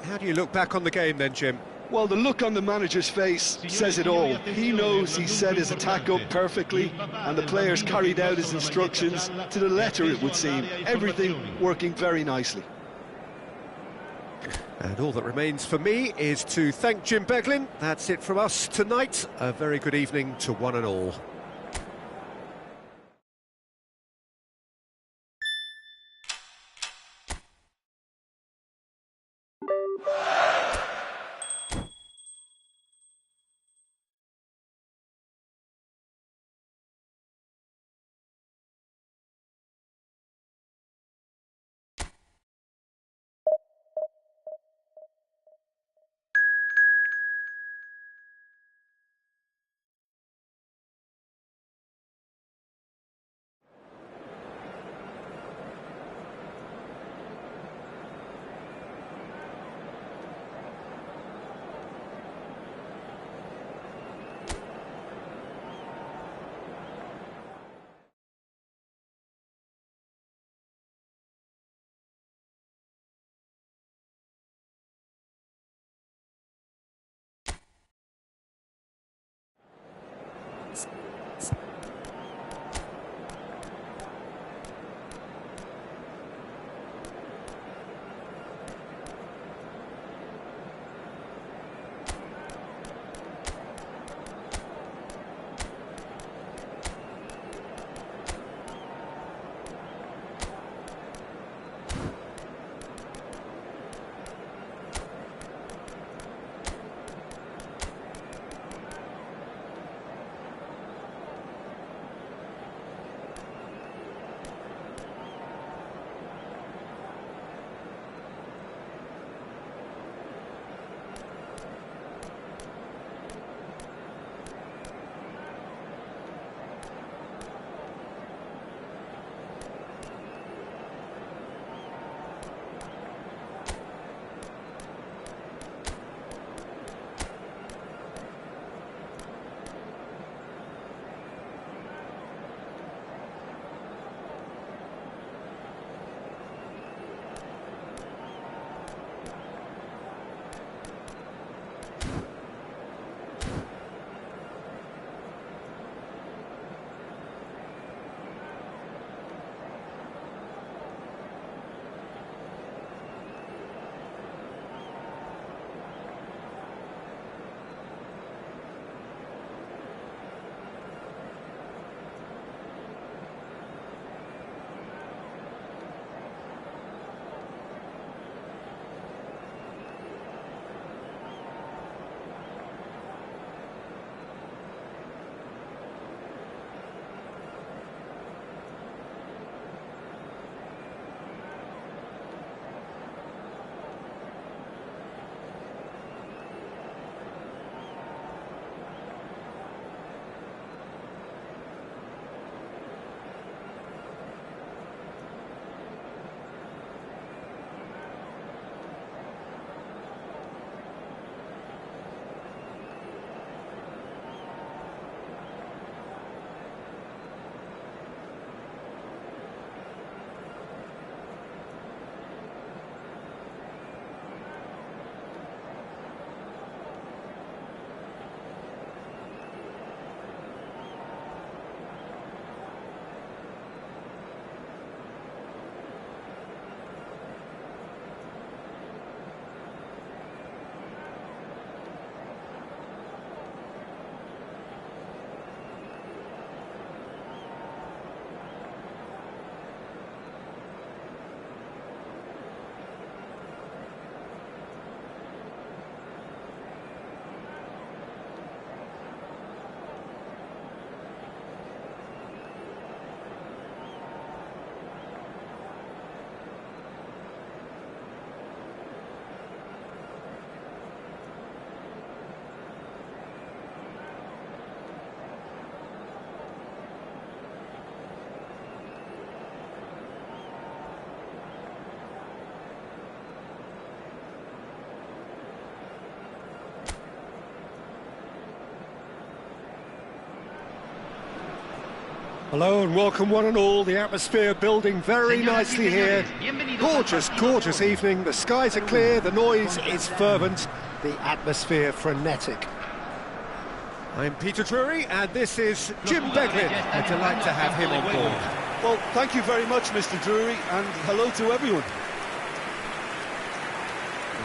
How do you look back on the game then, Jim? Well, the look on the manager's face says it all. He knows he set his attack up perfectly, and the players carried out his instructions to the letter, it would seem. Everything working very nicely. And all that remains for me is to thank Jim Beglin. That's it from us tonight. A very good evening to one and all. Hello and welcome one and all. The atmosphere building very nicely here. Gorgeous, gorgeous evening. The skies are clear, the noise is fervent, the atmosphere frenetic. I'm Peter Drury and this is Jim Beglin. A delight to have him on board. Well, thank you very much, Mr. Drury, and hello to everyone.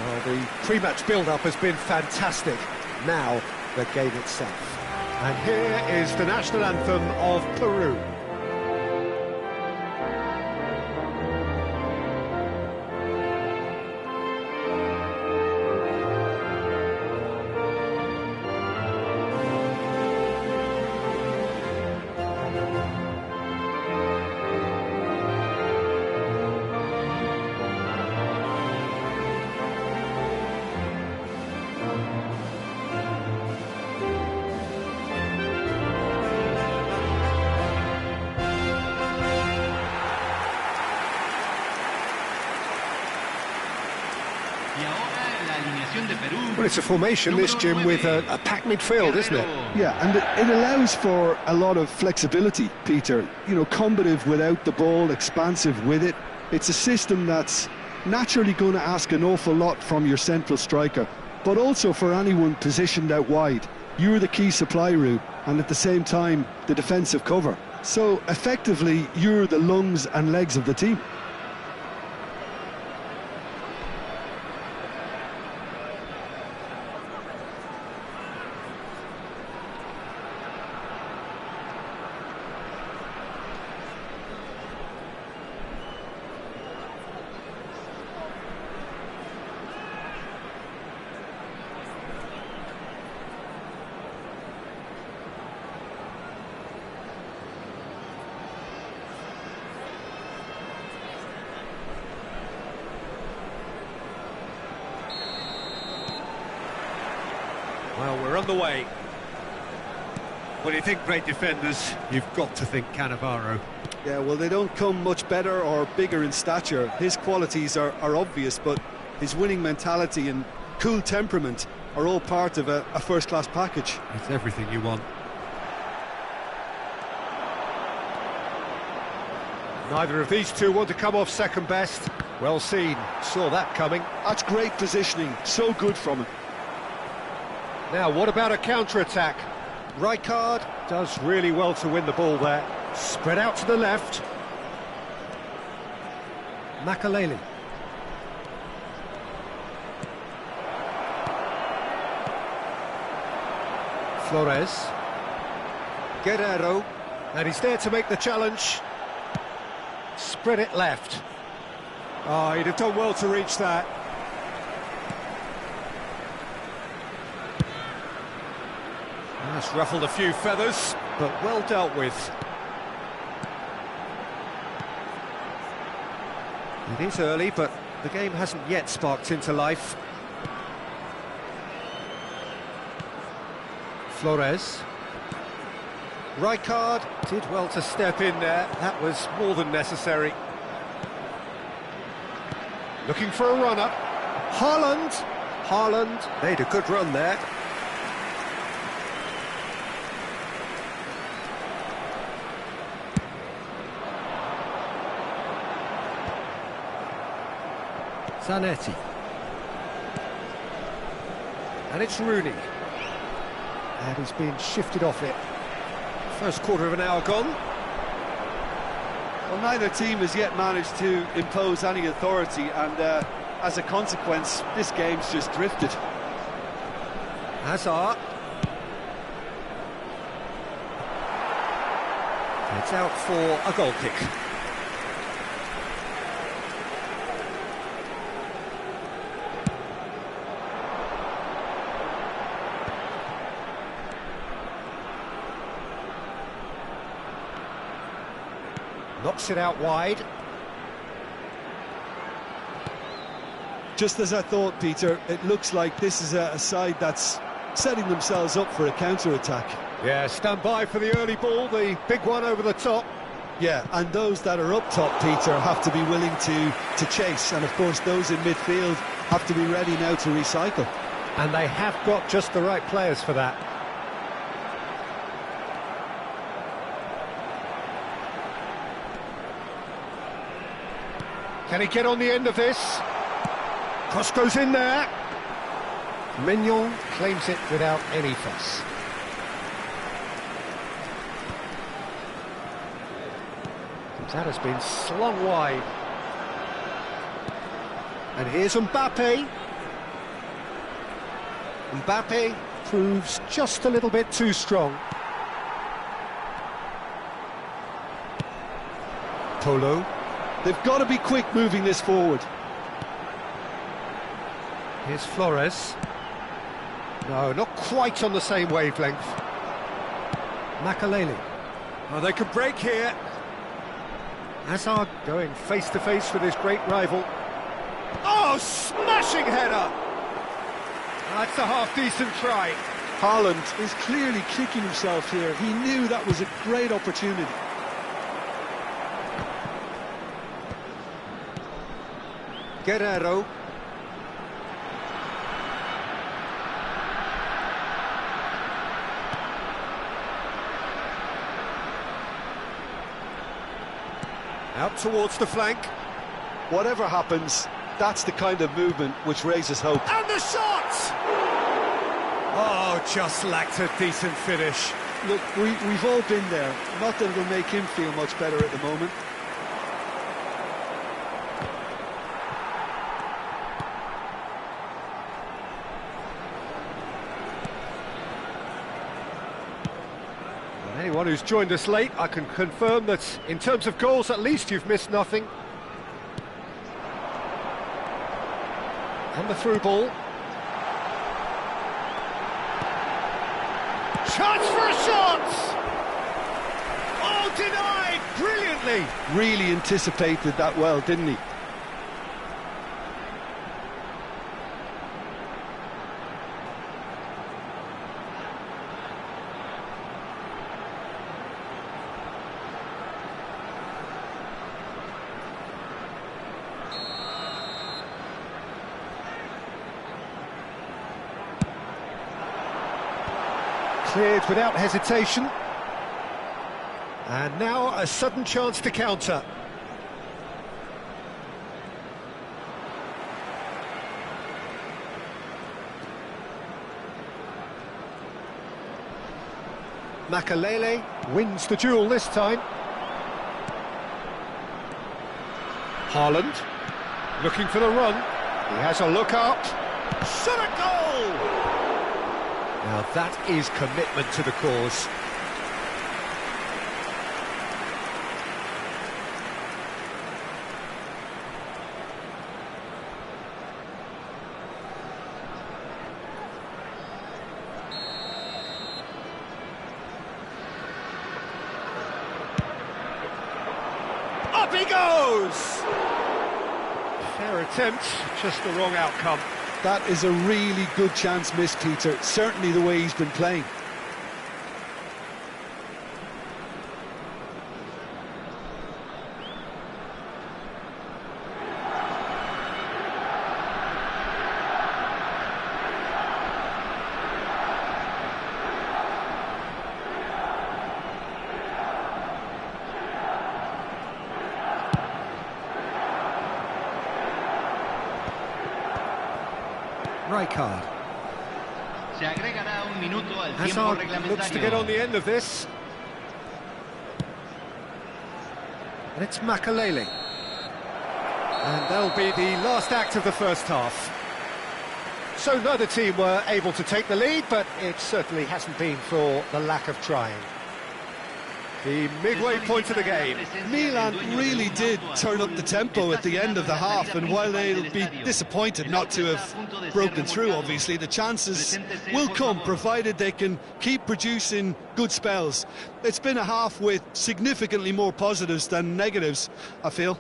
Well, the pre-match build-up has been fantastic. Now, the game itself. And here is the national anthem of Peru. Well, it's a formation, this, Jim, with a packed midfield, isn't it? Yeah, and it allows for a lot of flexibility, Peter. You know, combative without the ball, expansive with it. It's a system that's naturally going to ask an awful lot from your central striker, but also for anyone positioned out wide. You're the key supply route, and at the same time, the defensive cover. So, effectively, you're the lungs and legs of the team. Well, we're on the way. When you think great defenders, you've got to think Cannavaro. Yeah, well, they don't come much better or bigger in stature. His qualities are obvious, but his winning mentality and cool temperament are all part of a first-class package. It's everything you want. Neither of these two want to come off second best. Well seen, saw that coming. That's great positioning, so good from him. Now, what about a counter-attack? Rijkaard does really well to win the ball there. Spread out to the left. Makaleli. Flores. Guerrero. And he's there to make the challenge. Spread it left. Oh, he'd have done well to reach that. That's ruffled a few feathers, but well dealt with. It is early, but the game hasn't yet sparked into life. Flores. Rijkaard did well to step in there. That was more than necessary. Looking for a run-up. Haaland made a good run there. Zanetti. And it's Rooney. And he's been shifted off it. First quarter of an hour gone. Well, neither team has yet managed to impose any authority, and as a consequence, this game's just drifted. Hazard. It's out for a goal kick. Knocks it out wide. Just as I thought, Peter, it looks like this is a side that's setting themselves up for a counter-attack. Yeah, stand by for the early ball, the big one over the top. Yeah, and those that are up top, Peter, have to be willing to chase, and of course those in midfield have to be ready now to recycle. And they have got just the right players for that. Can he get on the end of this? Cross goes in there. Mignon claims it without any fuss. That has been slung wide. And here's Mbappe. Mbappe proves just a little bit too strong. Polo. They've got to be quick moving this forward. Here's Flores. No, not quite on the same wavelength. Makaleli. Oh, they could break here. Hazard going face-to-face with his great rival. Oh, smashing header! That's a half-decent try. Haaland is clearly kicking himself here. He knew that was a great opportunity. Guerrero. Out towards the flank. Whatever happens, that's the kind of movement which raises hope. And the shot! Oh, just lacked a decent finish. Look, we've all been there. Not that it'll make him feel much better at the moment. Anyone who's joined us late, I can confirm that in terms of goals, at least you've missed nothing. And the through ball. Chance for a shot! Oh, denied brilliantly! Really anticipated that well, didn't he? Cleared without hesitation. And now a sudden chance to counter. Makaleli wins the duel this time. Haaland looking for the run. He has a look up. Shot a goal! Now that is commitment to the cause. Up he goes! Fair attempt, just the wrong outcome. That is a really good chance missed, Peter. Certainly the way he's been playing. Rijkaard. Se agregará un minuto al tiempo Hazard reglamentario. looks to get on the end of this. And it's Makaleli. And that'll be the last act of the first half. So neither team were able to take the lead, but it certainly hasn't been for the lack of trying. The midway point of the game. Milan really did turn up the tempo at the end of the half, and while they'll be disappointed not to have broken through, obviously, the chances will come, provided they can keep producing good spells. It's been a half with significantly more positives than negatives, I feel.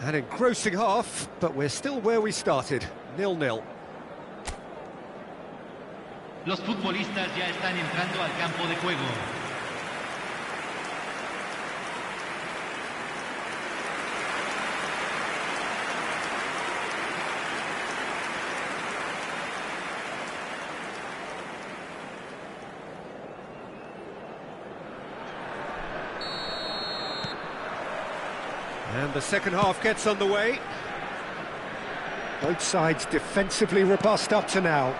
An engrossing half, but we're still where we started, 0-0. Los futbolistas ya están entrando al campo de juego. And the second half gets underway. Both sides defensively robust up to now.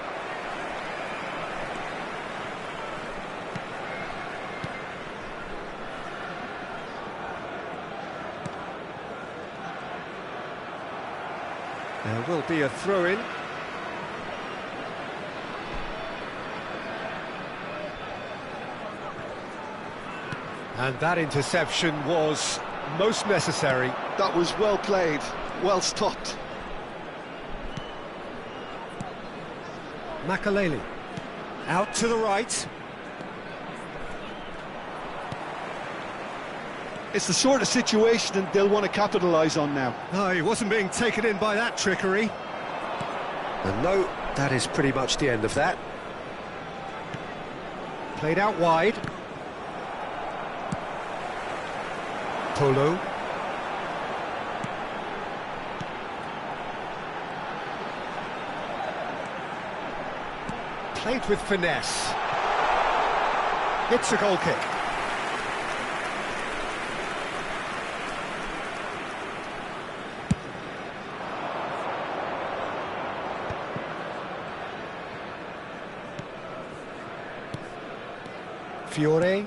There will be a throw-in. And that interception was most necessary. That was well played, well stopped. Makaleli, out to the right. It's the sort of situation that they'll want to capitalise on now. No, he wasn't being taken in by that trickery. And no, that is pretty much the end of that. Played out wide. Polo. Played with finesse. Hits a goal kick. Fiore,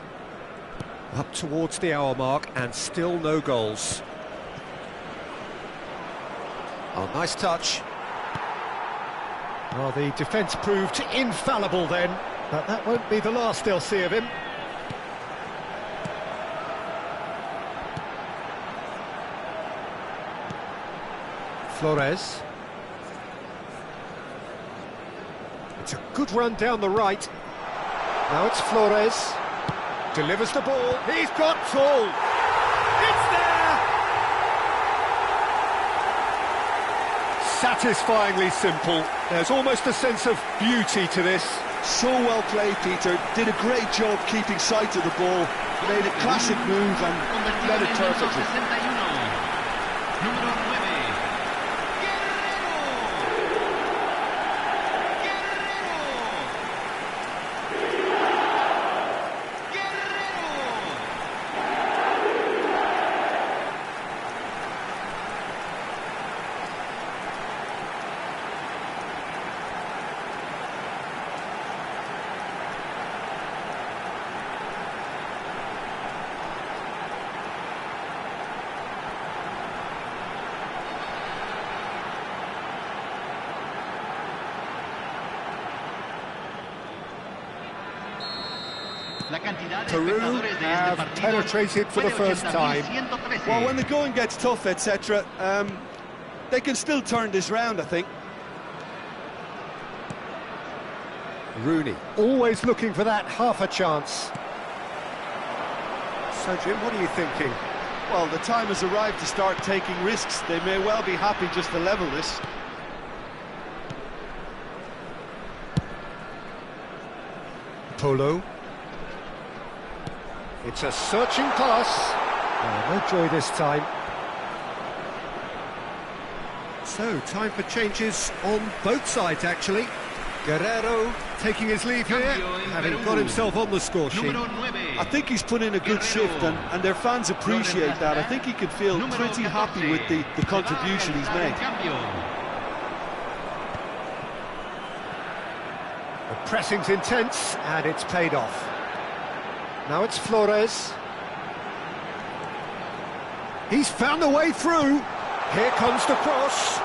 up towards the hour mark and still no goals. Oh, nice touch. Well, the defence proved infallible then, but that won't be the last they'll see of him. Flores. It's a good run down the right. Now it's Flores, delivers the ball, he's got tall, it's there! Satisfyingly simple, there's almost a sense of beauty to this. So well played, Peter, did a great job keeping sight of the ball, made a classic move and led it perfectly. Peru have penetrated for the first time. Well, when the going gets tough, etc., they can still turn this round, I think. Rooney, always looking for that half a chance. So, Jim, what are you thinking? Well, the time has arrived to start taking risks. They may well be happy just to level this. Polo. It's a searching pass. Oh, no joy this time. So, time for changes on both sides, actually. Guerrero taking his leave here, having got himself on the score sheet. I think he's put in a good shift, and their fans appreciate that. I think he can feel pretty happy with the contribution he's made. The pressing's intense, and it's paid off. Now it's Flores. He's found a way through. Here comes the cross.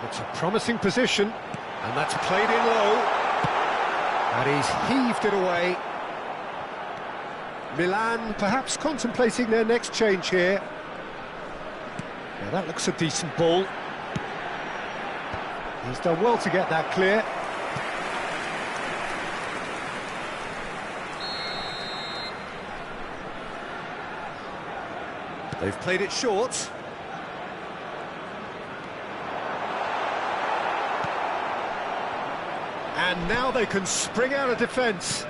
It's a promising position, and that's played in low. And he's heaved it away. Milan perhaps contemplating their next change here. Now that looks a decent ball. He's done well to get that clear. They've played it short. And now they can spring out of defence.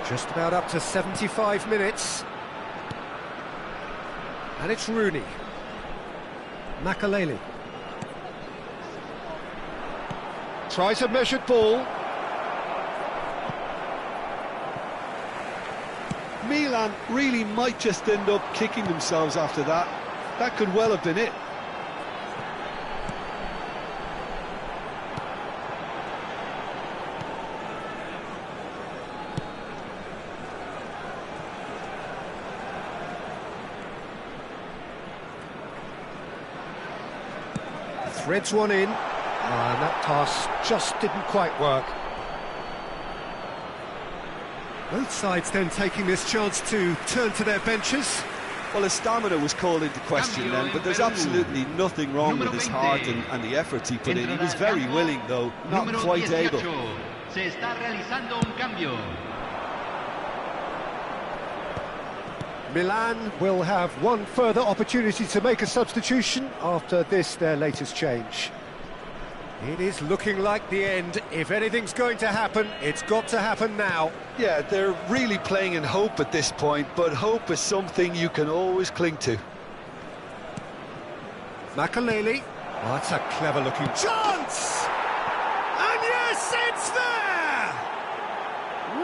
Just about up to 75 minutes. And it's Rooney. Makaleli. Tries a measured ball. Milan really might just end up kicking themselves after that. That could well have been it. Threads one in, and that pass just didn't quite work. Both sides then taking this chance to turn to their benches. Well, his stamina was called into question then, but there's absolutely nothing wrong with his heart and the efforts he put in. He was very willing, though, not quite able. Se está realizando un cambio. Milan will have one further opportunity to make a substitution after this, their latest change. It is looking like the end. If anything's going to happen, it's got to happen now. Yeah, they're really playing in hope at this point, but hope is something you can always cling to. Makaleli. Oh, that's a clever-looking chance! And yes, it's there!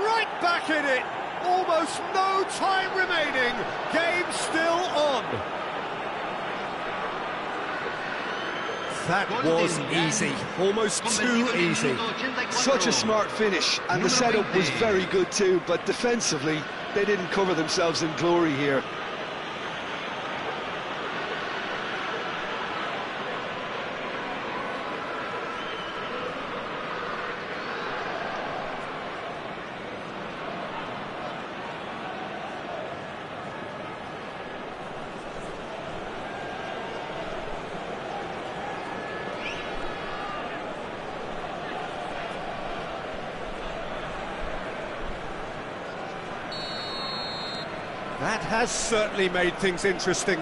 Right back in it! Almost no time remaining. Game still on. That was easy, almost too easy. Such a smart finish, and the setup was very good too, but defensively, they didn't cover themselves in glory here. That has certainly made things interesting.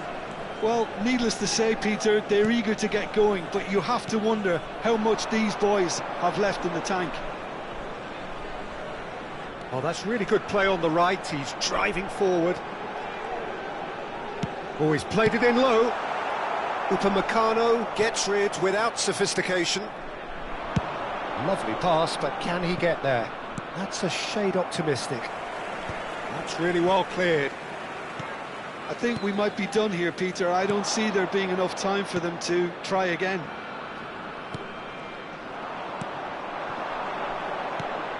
Well, needless to say, Peter, they're eager to get going, but you have to wonder how much these boys have left in the tank. Oh, that's really good play on the right. He's driving forward. Oh, he's played it in low. Upamecano gets rid without sophistication. Lovely pass, but can he get there? That's a shade optimistic. That's really well cleared. I think we might be done here, Peter. I don't see there being enough time for them to try again.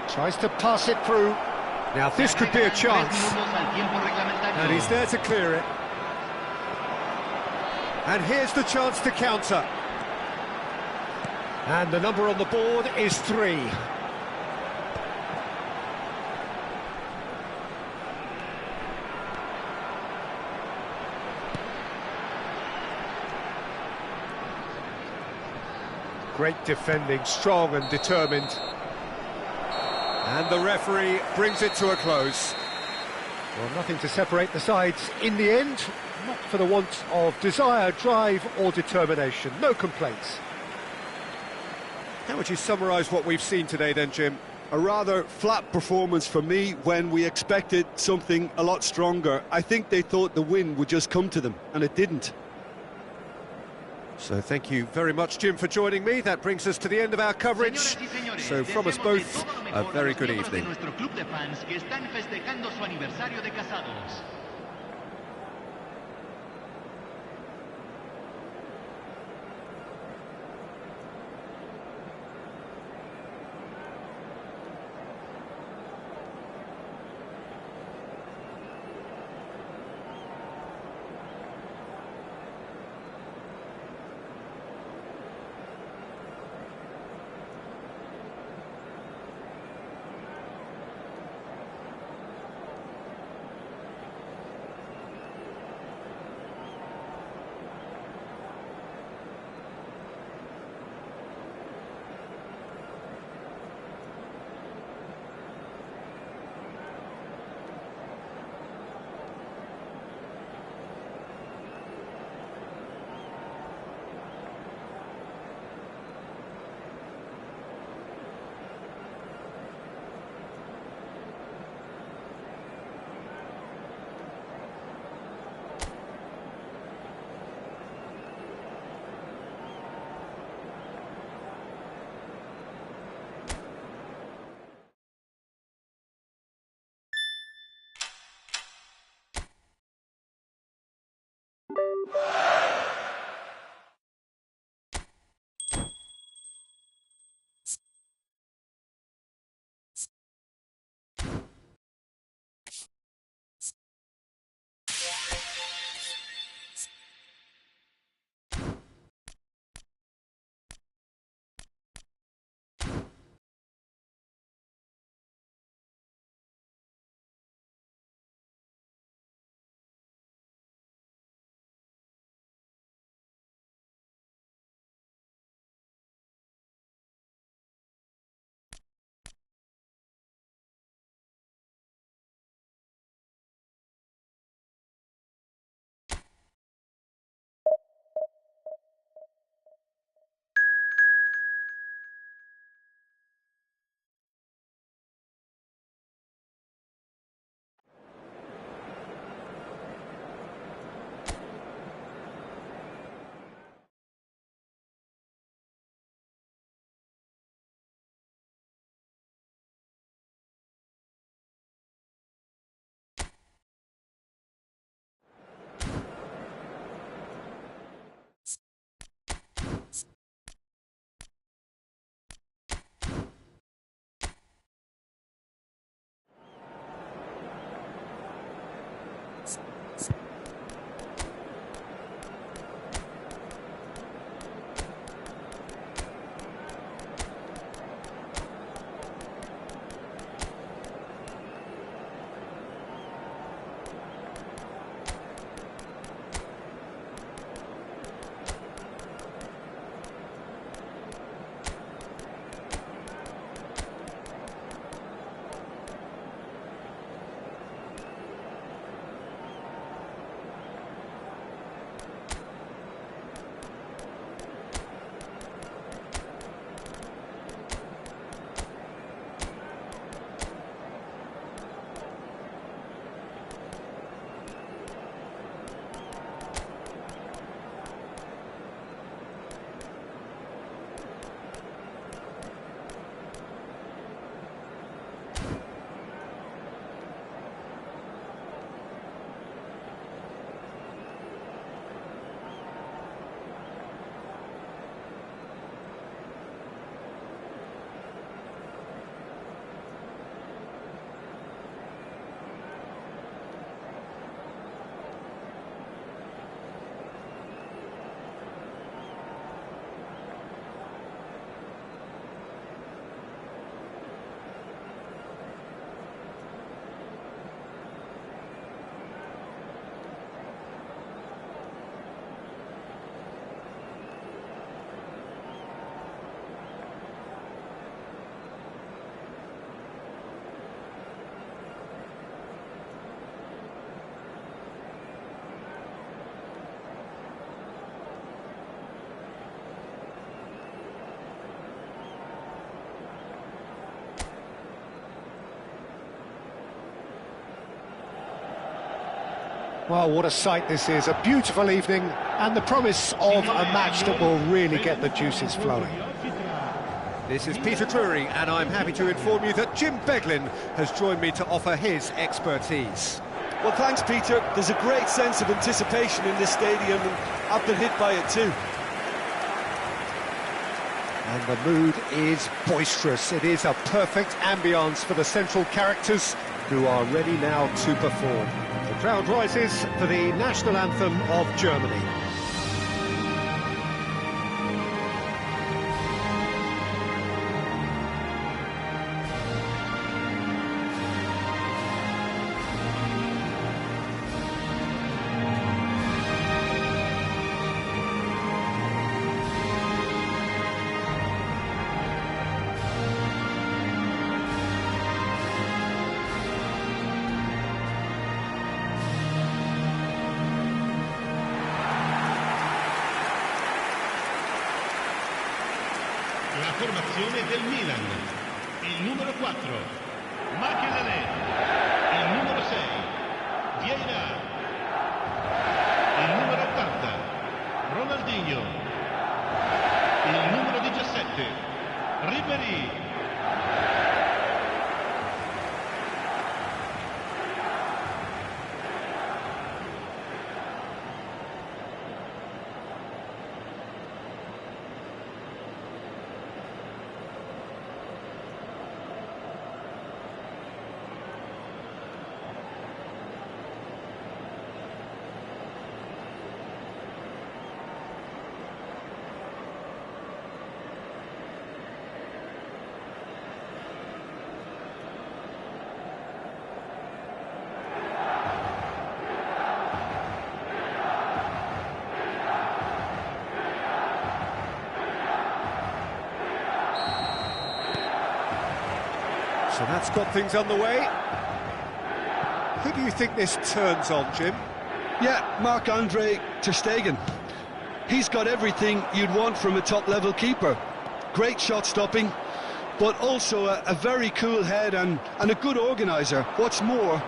Tries to pass it through. Now this could be a chance. And he's there to clear it. And here's the chance to counter. And the number on the board is 3. Great defending, strong and determined. And the referee brings it to a close. Well, nothing to separate the sides in the end, not for the want of desire, drive or determination. No complaints. How would you summarise what we've seen today then, Jim? A rather flat performance for me when we expected something a lot stronger. I think they thought the win would just come to them, and it didn't. So thank you very much, Jim, for joining me. That brings us to the end of our coverage. So from us both, a very good evening. Well, what a sight this is, a beautiful evening, and the promise of a match that will really get the juices flowing. This is Peter Drury, and I'm happy to inform you that Jim Beglin has joined me to offer his expertise. Well, thanks, Peter. There's a great sense of anticipation in this stadium, and I've been hit by it too. And the mood is boisterous. It is a perfect ambience for the central characters who are ready now to perform. The crowd rises for the national anthem of Germany. La formazione del Milan, il numero 4, Makelele, il numero 6, Vieira, il numero 80, Ronaldinho, il numero 17, Ribéry. So that's got things underway. Who do you think this turns on, Jim? Yeah, Marc-Andre ter Stegen. He's got everything you'd want from a top-level keeper. Great shot stopping, but also a very cool head and a good organiser. What's more,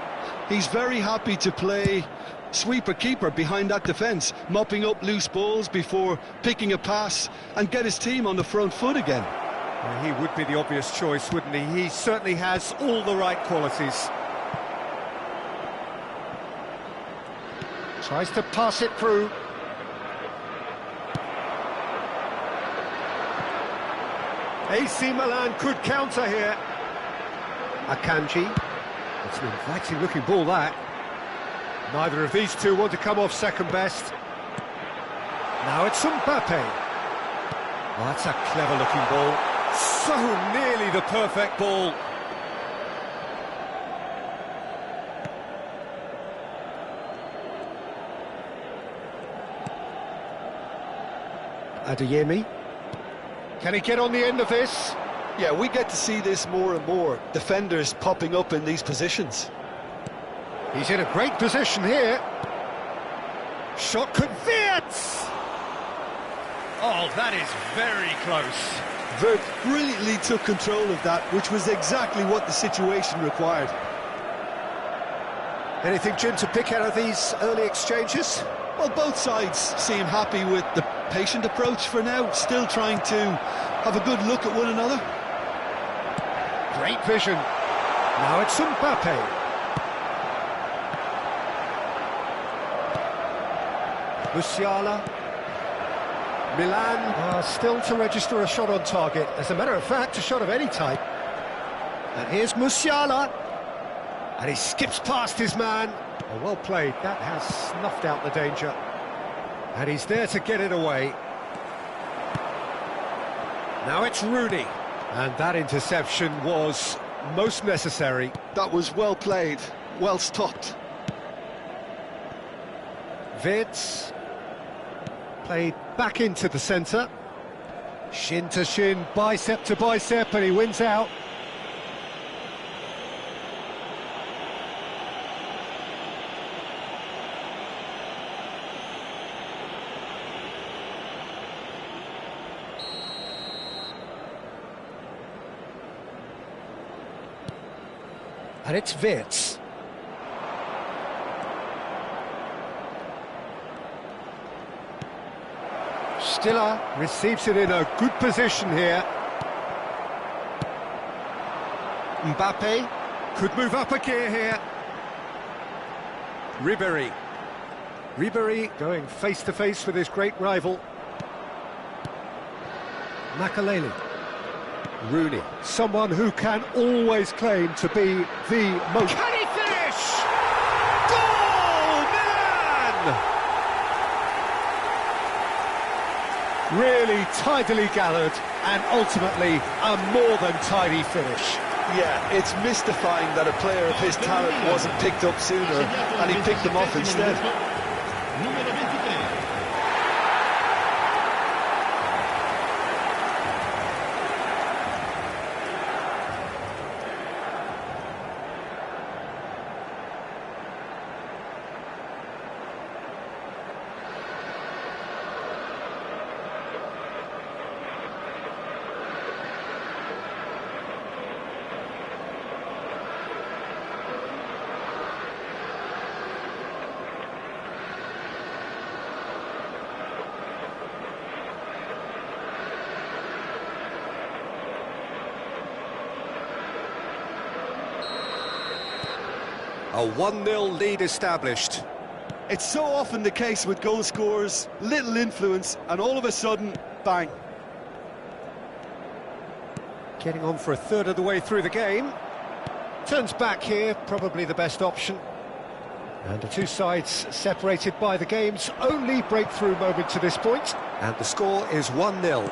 he's very happy to play sweeper-keeper behind that defence, mopping up loose balls before picking a pass and get his team on the front foot again. Well, he would be the obvious choice, wouldn't he? He certainly has all the right qualities. Tries to pass it through. AC Milan could counter here. Akanji. It's an inviting looking ball, that. Neither of these two want to come off second best. Now it's Mbappe. Oh, that's a clever looking ball. So nearly the perfect ball. Adeyemi. Can he get on the end of this? Yeah, we get to see this more and more. Defenders popping up in these positions. He's in a great position here. Shot converts! Oh, that is very close. Vert brilliantly took control of that, which was exactly what the situation required. Anything, Jim, to pick out of these early exchanges? Well, both sides seem happy with the patient approach for now, still trying to have a good look at one another. Great vision. Now it's Mbappe. Musiala. Milan still to register a shot on target. As a matter of fact, a shot of any type. And here's Musiala. And he skips past his man. Oh, well played. That has snuffed out the danger. And he's there to get it away. Now it's Rooney. And that interception was most necessary. That was well played, well stopped. Wirtz. Played back into the centre. Shin to shin, bicep to bicep, and he wins out. And it's Wirtz. Stiller receives it in a good position here. Mbappe could move up a gear here. Ribéry. Ribéry going face-to-face with his great rival. Makaleli. Rooney, someone who can always claim to be the most... Can he finish? Goal! Milan! Really tidily gathered and ultimately a more than tidy finish. Yeah, it's mystifying that a player of his talent wasn't picked up sooner and he picked them off instead. Numero 23. A 1-0 lead established. It's so often the case with goal scorers, little influence, and all of a sudden, bang. Getting on for a third of the way through the game. Turns back here, probably the best option. And the two sides separated by the game's only breakthrough moment to this point. And the score is 1-0.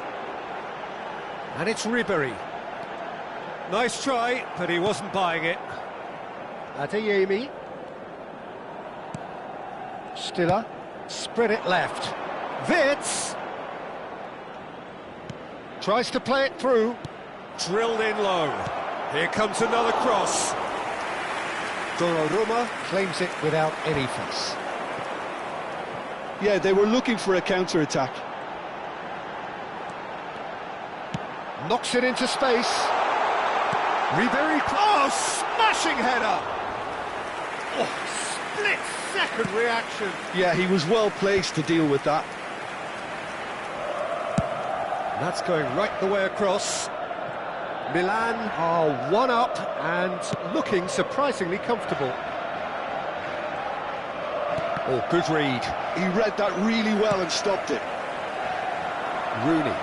And it's Ribéry. Nice try, but he wasn't buying it. Adeyemi. Stiller. Spread it left. Wirtz. Tries to play it through. Drilled in low. Here comes another cross. Donnarumma claims it without any fuss. Yeah, they were looking for a counter-attack. Knocks it into space. Ribéry. Oh, smashing header! Oh, split-second reaction. Yeah, he was well placed to deal with that. That's going right the way across. Milan are one up and looking surprisingly comfortable. Oh, good read. He read that really well and stopped it. Rooney.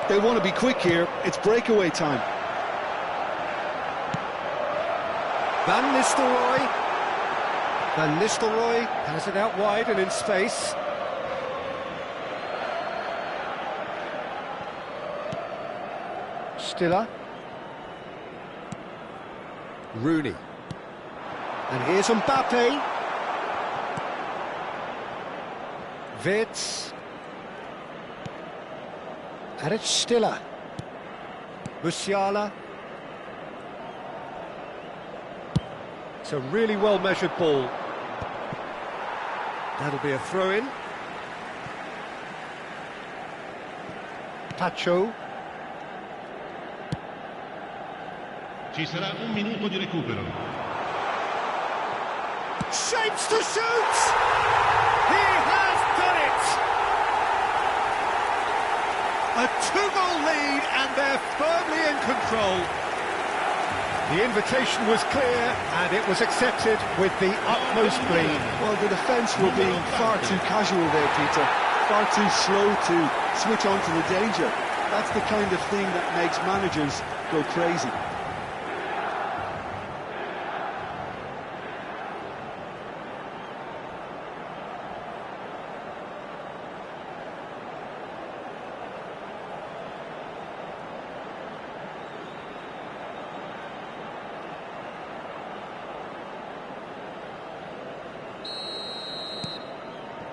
They want to be quick here. It's breakaway time. Van Nistelrooy. Van Nistelrooy has it out wide and in space. Stiller. Rooney. And here's Mbappe. Wirtz. And it's Stiller. Musiala. It's a really well-measured ball. That'll be a throw-in. Pacho. Ci sarà un minuto di recupero. Shapes to shoot! He has done it! A 2-goal lead and they're firmly in control. The invitation was clear and it was accepted with the utmost glee. Well, the defence were being far too casual there, Peter. Far too slow to switch on to the danger. That's the kind of thing that makes managers go crazy.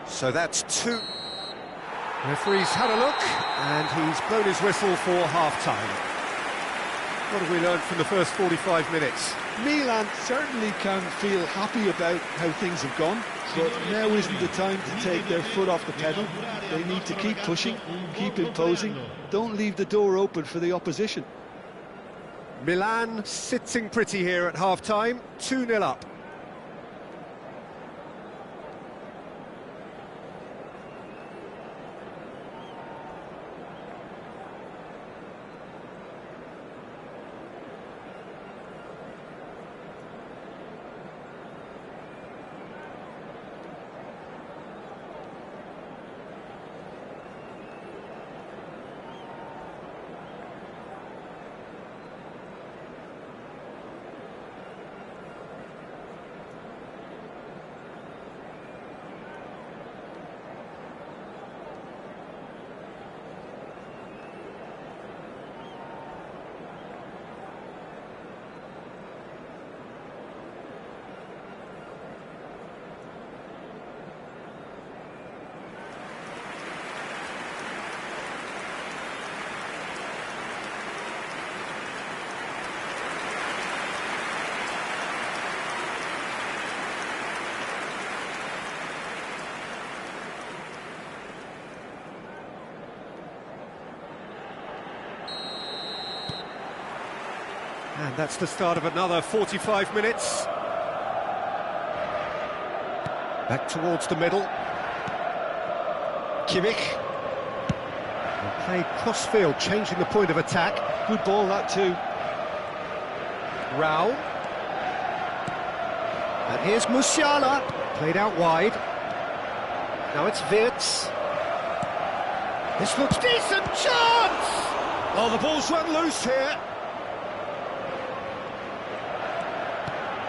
So that's two. Referee's had a look, and he's blown his whistle for half-time. What have we learned from the first 45 minutes? Milan certainly can feel happy about how things have gone, but now isn't the time to take their foot off the pedal. They need to keep pushing, keep imposing, don't leave the door open for the opposition. Milan sitting pretty here at half-time, 2-0 up. And that's the start of another 45 minutes. Back towards the middle. Kimmich. And played cross-field, changing the point of attack. Good ball, that too. Rao. And here's Musiala. Played out wide. Now it's Wirtz. This looks decent. Chance! Oh, the ball's run loose here.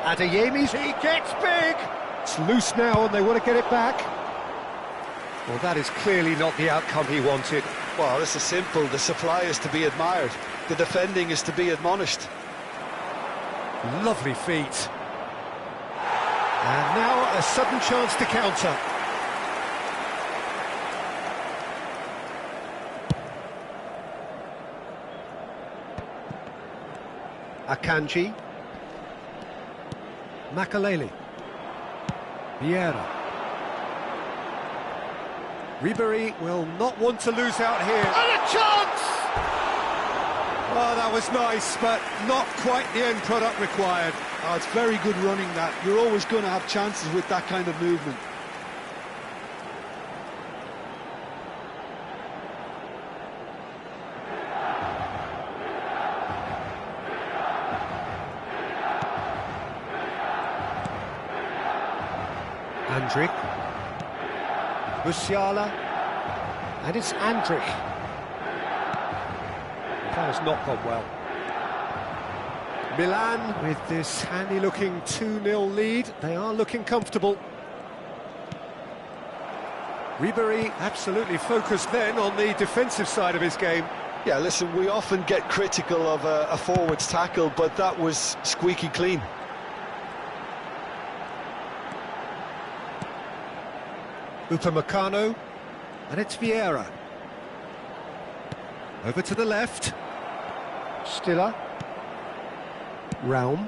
Adeyemi's, he gets big! It's loose now and they want to get it back. Well, that is clearly not the outcome he wanted. Well, this is simple. The supply is to be admired. The defending is to be admonished. Lovely feet. And now a sudden chance to counter. Akanji. Makaleli. Vieira. Ribery will not want to lose out here. And a chance! Oh, that was nice, but not quite the end product required. Oh, it's very good running, that. You're always going to have chances with that kind of movement. Andrik. Musiala. And it's Andrik. That has not gone well. Milan with this handy-looking 2-0 lead. They are looking comfortable. Ribery absolutely focused then on the defensive side of his game. Yeah, listen, we often get critical of a forward's tackle, but that was squeaky clean. Upamecano, and it's Vieira. Over to the left. Stiller. Raum.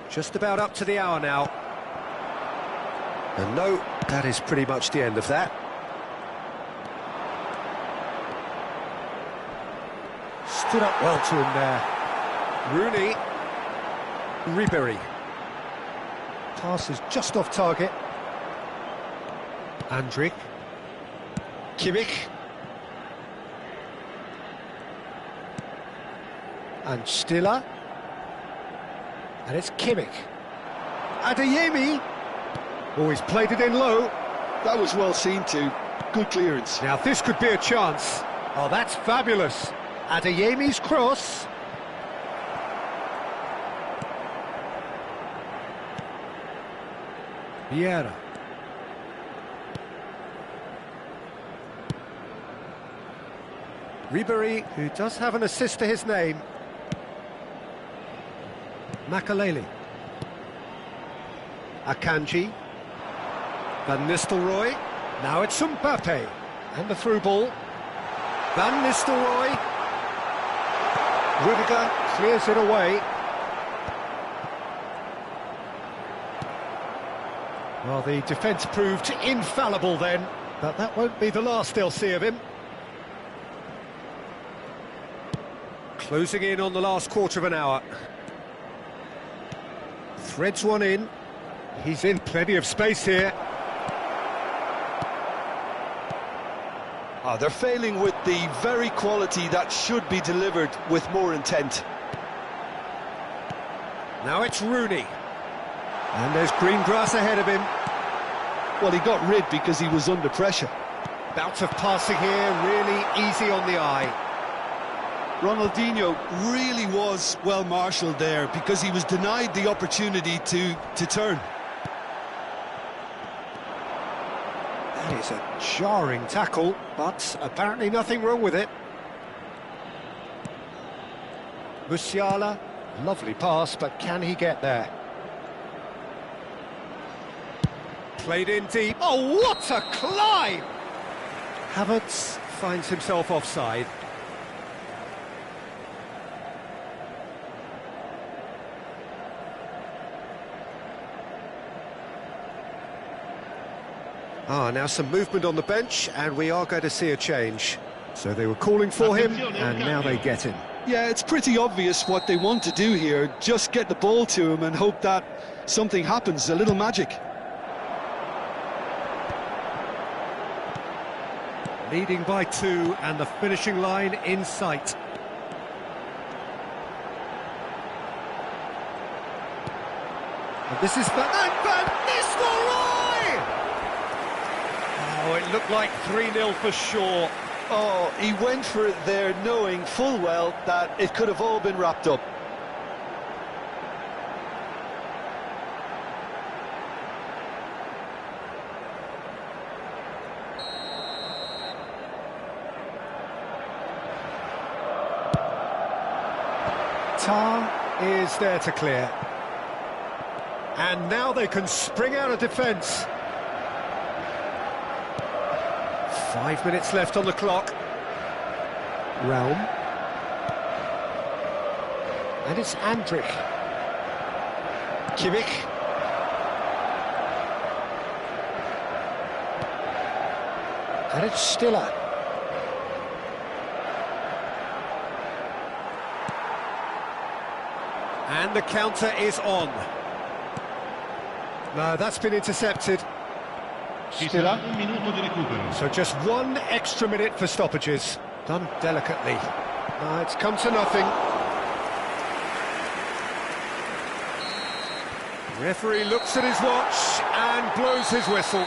Just about up to the hour now. And no, that is pretty much the end of that. Stood up well to him there. Rooney. Ribery. Pass is just off target. Andrik. Kimmich. And Stiller. And it's Kimmich. Adeyemi. Oh, he's played it in low. That was well seen too. Good clearance. Now this could be a chance. Oh, that's fabulous. Adeyemi's cross. Vieira. Ribery, who does have an assist to his name. Makaleli. Akanji. Van Nistelrooy. Now it's Mbappe. And the through ball. Van Nistelrooy. Rudiger clears it away. Well, the defence proved infallible then, but that won't be the last they'll see of him. Closing in on the last quarter of an hour. Threads one in. He's in plenty of space here. They're failing with the very quality that should be delivered with more intent. Now it's Rooney. And there's green grass ahead of him. Well, he got rid because he was under pressure. Bout of passing here, really easy on the eye. Ronaldinho really was well marshalled there because he was denied the opportunity to turn. That is a jarring tackle, but apparently nothing wrong with it. Musiala, lovely pass, but can he get there? Played in deep. Oh, what a climb! Havertz finds himself offside. Now some movement on the bench, and we are going to see a change. So they were calling for him, and now they get him. Yeah, it's pretty obvious what they want to do here. Just get the ball to him and hope that something happens, a little magic. Leading by 2, and the finishing line in sight. And this is Van Nistelrooy! Oh, it looked like 3-0 for sure. Oh, he went for it there, knowing full well that it could have all been wrapped up. Tar is there to clear. And now they can spring out of defence. 5 minutes left on the clock. Realm. And it's Andrich. Kimmich. And it's Stiller. And the counter is on. No, that's been intercepted. Stiller. So just 1 extra minute for stoppages. Done delicately. No, it's come to nothing. The referee looks at his watch and blows his whistle.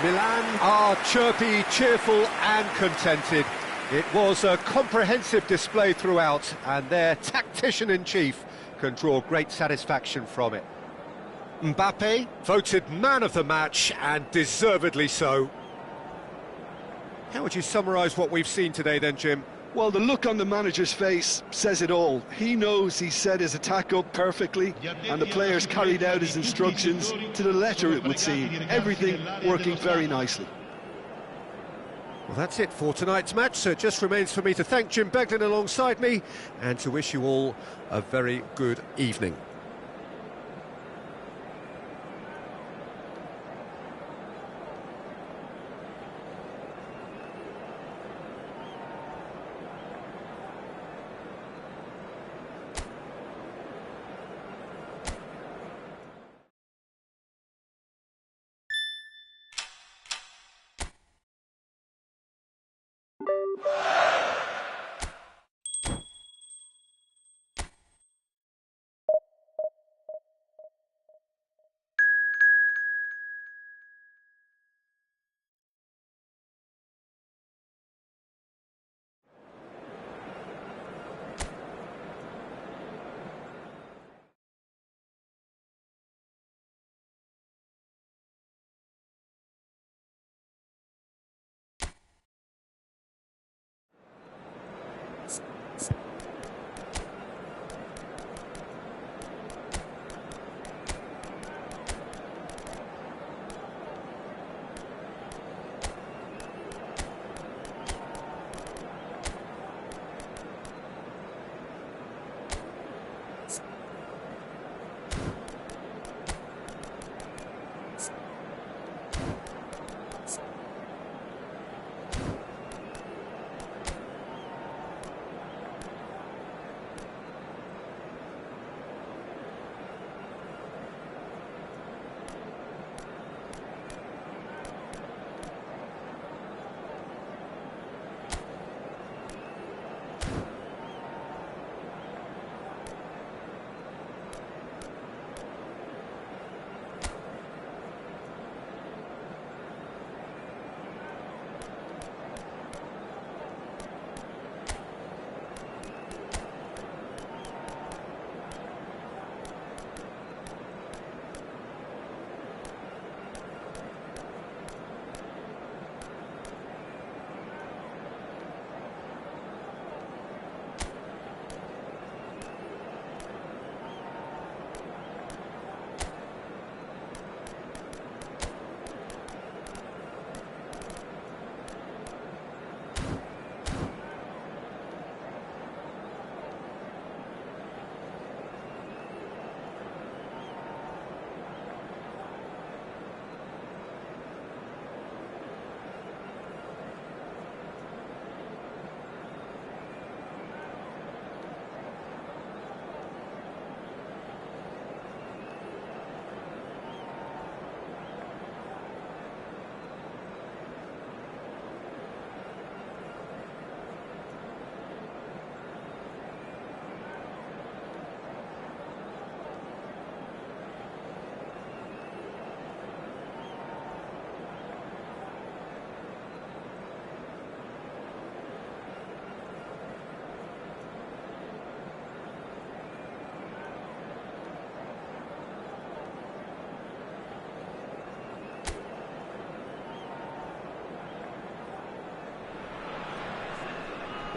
Milan are chirpy, cheerful and contented. It was a comprehensive display throughout, and their tactician-in-chief can draw great satisfaction from it. Mbappe voted man of the match, and deservedly so. How would you summarise what we've seen today then, Jim? Well, the look on the manager's face says it all. He knows he set his attack up perfectly, and the players carried out his instructions to the letter, it would seem. Everything working very nicely. Well, that's it for tonight's match, so it just remains for me to thank Jim Beglin alongside me, and to wish you all a very good evening.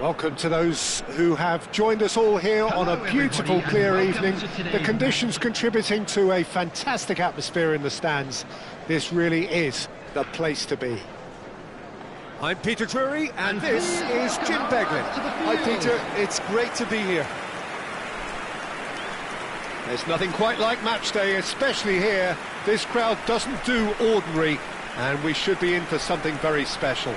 Welcome to those who have joined us all here on a beautiful, clear evening. The conditions contributing to a fantastic atmosphere in the stands. This really is the place to be. I'm Peter Drury, and this is Jim Beglin. Hi Peter, it's great to be here. There's nothing quite like match day, especially here. This crowd doesn't do ordinary, and we should be in for something very special.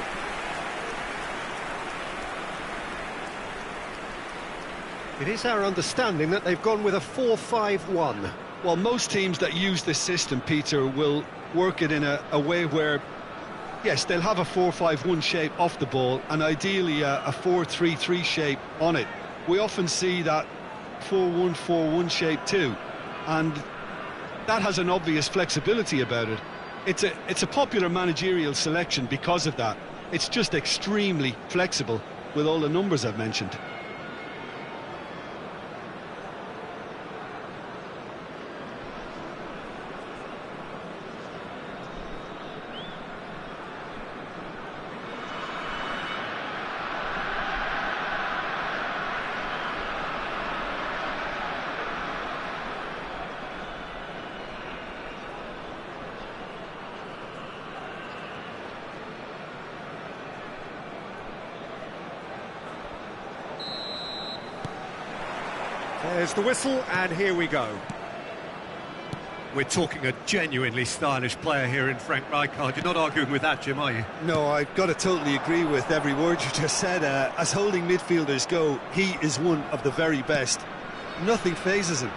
It is our understanding that they've gone with a 4-5-1. Well, most teams that use this system, Peter, will work it in a way where, yes, they'll have a 4-5-1 shape off the ball and ideally a 4-3-3 shape on it. We often see that 4-1-4-1 shape too, and that has an obvious flexibility about it. It's a popular managerial selection because of that. It's just extremely flexible with all the numbers I've mentioned. There's the whistle, and here we go. We're talking a genuinely stylish player here in Frank Rijkaard. You're not arguing with that, Jim, are you? No, I've got to totally agree with every word you just said. As holding midfielders go, he is one of the very best. Nothing phases him.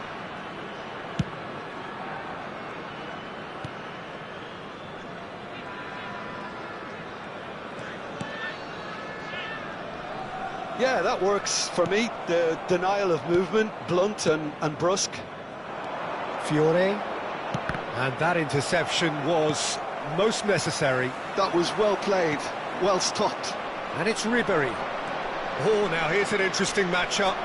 Yeah, that works for me. The denial of movement, blunt and brusque. Fiore. And that interception was most necessary. That was well played, well stopped. And it's Ribéry. Oh, now here's an interesting matchup.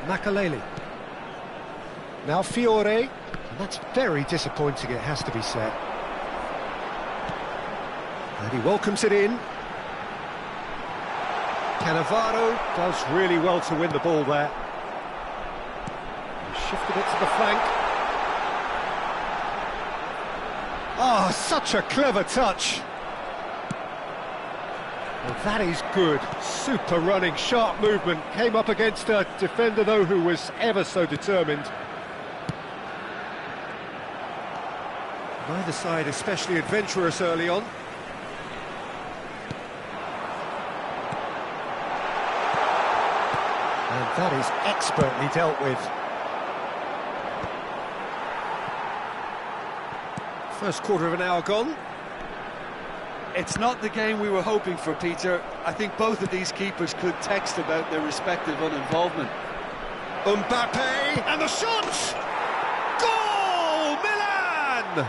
Makaleli. Now Fiore. And that's very disappointing, it has to be said. And he welcomes it in. Cannavaro does really well to win the ball there. He shifted it to the flank. Ah, such a clever touch. Well, that is good. Super running, sharp movement. Came up against a defender, though, who was ever so determined. Neither side especially adventurous early on. And that is expertly dealt with. First quarter of an hour gone. It's not the game we were hoping for, Peter. I think both of these keepers could text about their respective uninvolvement. Mbappe, and the shot! Goal! Milan!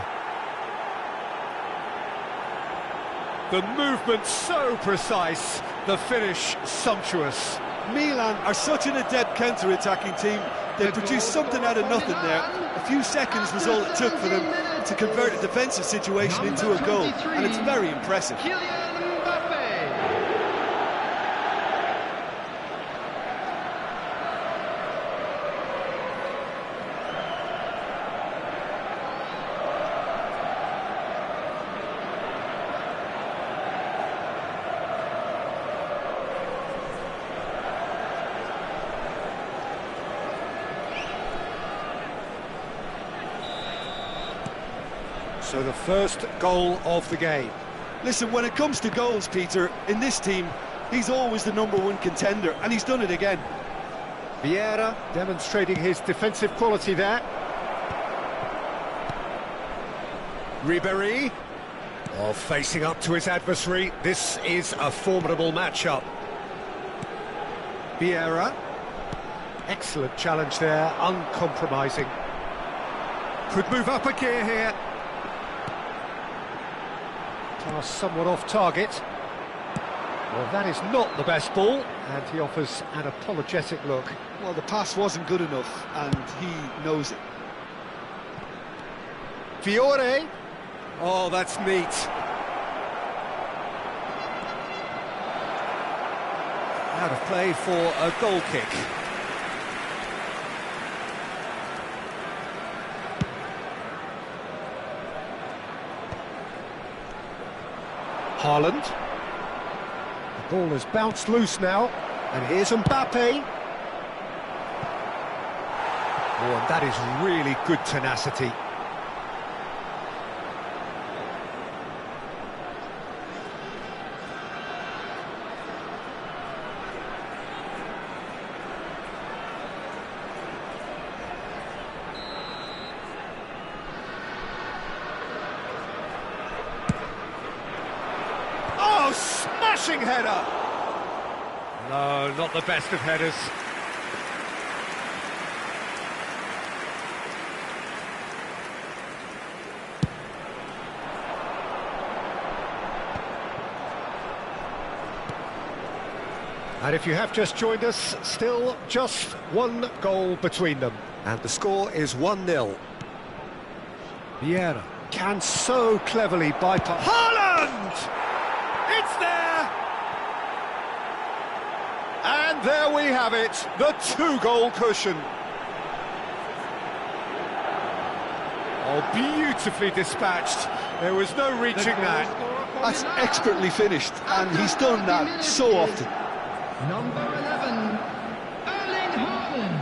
The movement so precise, the finish sumptuous. Milan are such an adept counter-attacking team. They produced something out of nothing there. A few seconds was all it took for them to convert a defensive situation into a goal, and it's very impressive. So the first goal of the game. Listen, when it comes to goals, Peter, in this team, he's always the #1 contender, and he's done it again. Vieira demonstrating his defensive quality there. Ribéry, facing up to his adversary. This is a formidable matchup. Vieira, excellent challenge there, uncompromising. Could move up a gear here. Pass somewhat off target. Well, that is not the best ball, and he offers an apologetic look. Well, the pass wasn't good enough, and he knows it. Fiore, Oh, that's neat. Out of play for a goal kick. Haaland. The ball has bounced loose now, and here's Mbappe. Oh, and that is really good tenacity. Oh, smashing header! No, not the best of headers. And if you have just joined us, still just one goal between them. And the score is 1-0. Vieira can so cleverly bypass... Haaland! It's there! And there we have it, the two-goal cushion. Oh, beautifully dispatched. There was no reaching that. That's expertly finished, and he's done that so often. Number 11, Erling Haaland.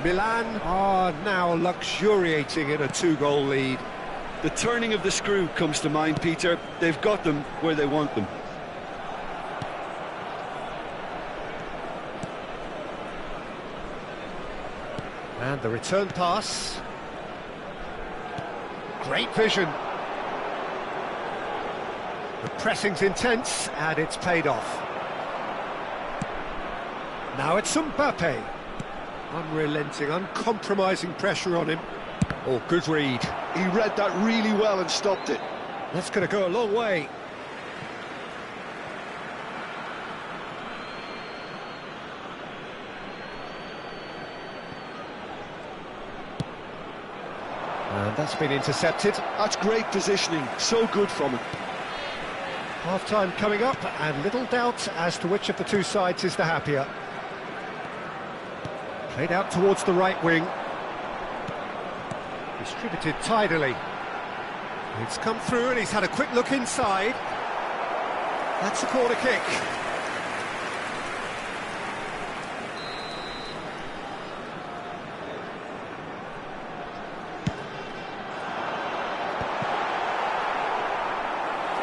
Milan are now luxuriating in a two-goal lead. The turning of the screw comes to mind, Peter. They've got them where they want them. And the return pass. Great vision. The pressing's intense, and it's paid off. Now it's Mbappe. Unrelenting, uncompromising pressure on him. Oh, good read. He read that really well and stopped it. That's going to go a long way. And that's been intercepted. That's great positioning, so good from him. Half-time coming up, and little doubt as to which of the two sides is the happier. Played out towards the right wing. Distributed tidily. It's come through and he's had a quick look inside. That's a corner kick.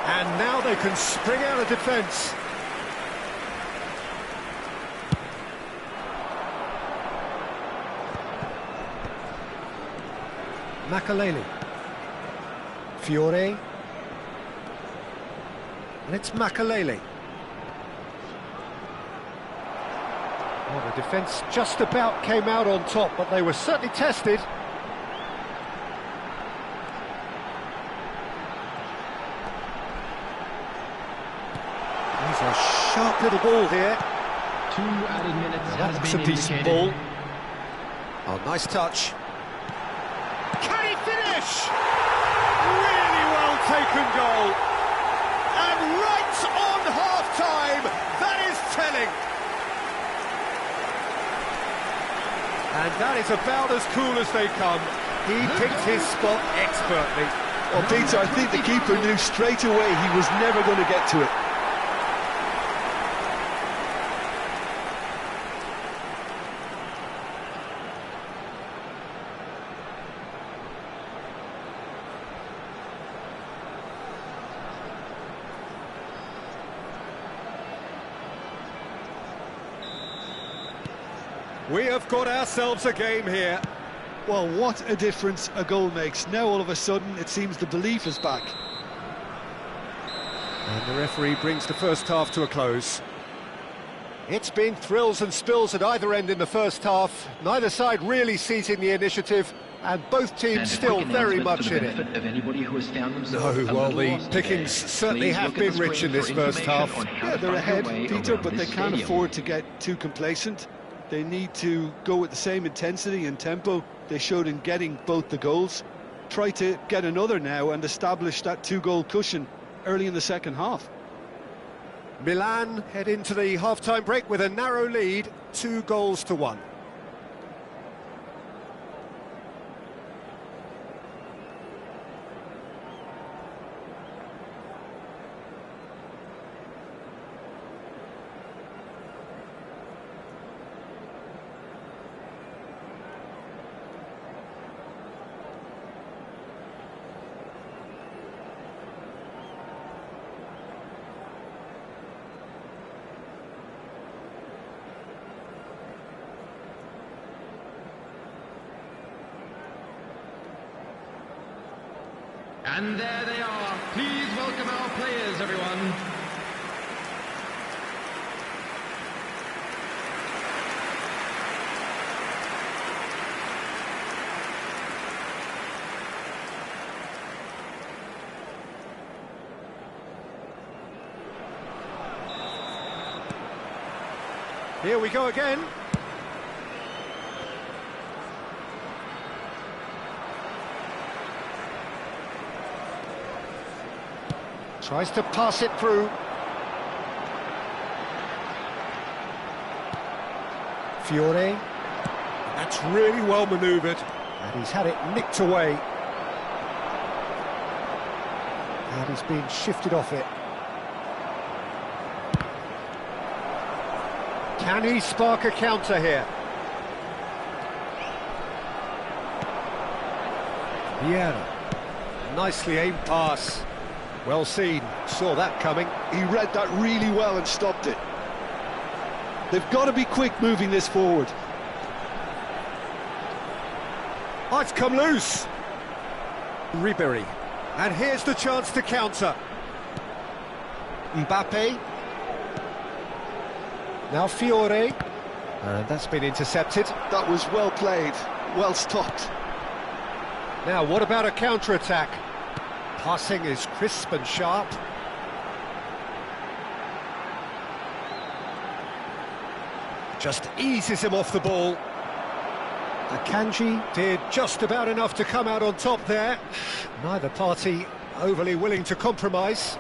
And now they can spring out of defence. Makalele. Fiore. And it's Makalele. Well, the defence just about came out on top, but they were certainly tested. He's a sharp little ball here. 2 added minutes has That's a been decent indicated. ball. Oh, nice touch. Can he finish? Really well taken goal. And right on half-time, that is telling. And that is about as cool as they come. He picked his spot expertly. Well, Peter, I think the keeper knew straight away he was never going to get to it. We have got ourselves a game here. Well, what a difference a goal makes. Now, all of a sudden, it seems the belief is back. And the referee brings the first half to a close. It's been thrills and spills at either end in the first half. Neither side really seizing the initiative, and both teams still very much in it. No, well, the pickings certainly have been rich in this first half. Yeah, they're ahead, Peter, but they can't afford to get too complacent. They need to go with the same intensity and tempo they showed in getting both the goals. Try to get another now and establish that two-goal cushion early in the second half. Milan head into the half-time break with a narrow lead, 2-1. And there they are. Please welcome our players, everyone. Here we go again. Tries to pass it through. Fiore. That's really well manoeuvred. And he's had it nicked away. And he's been shifted off it. Can he spark a counter here? Vieira. Nicely aimed pass. Well seen, saw that coming. He read that really well and stopped it. They've got to be quick moving this forward. Oh, it's come loose. Ribery. And here's the chance to counter. Mbappe. Now Fiore. And that's been intercepted. That was well played, well stopped. Now, what about a counter-attack? Passing is crisp and sharp. Just eases him off the ball. Akanji did just about enough to come out on top there. Neither party overly willing to compromise.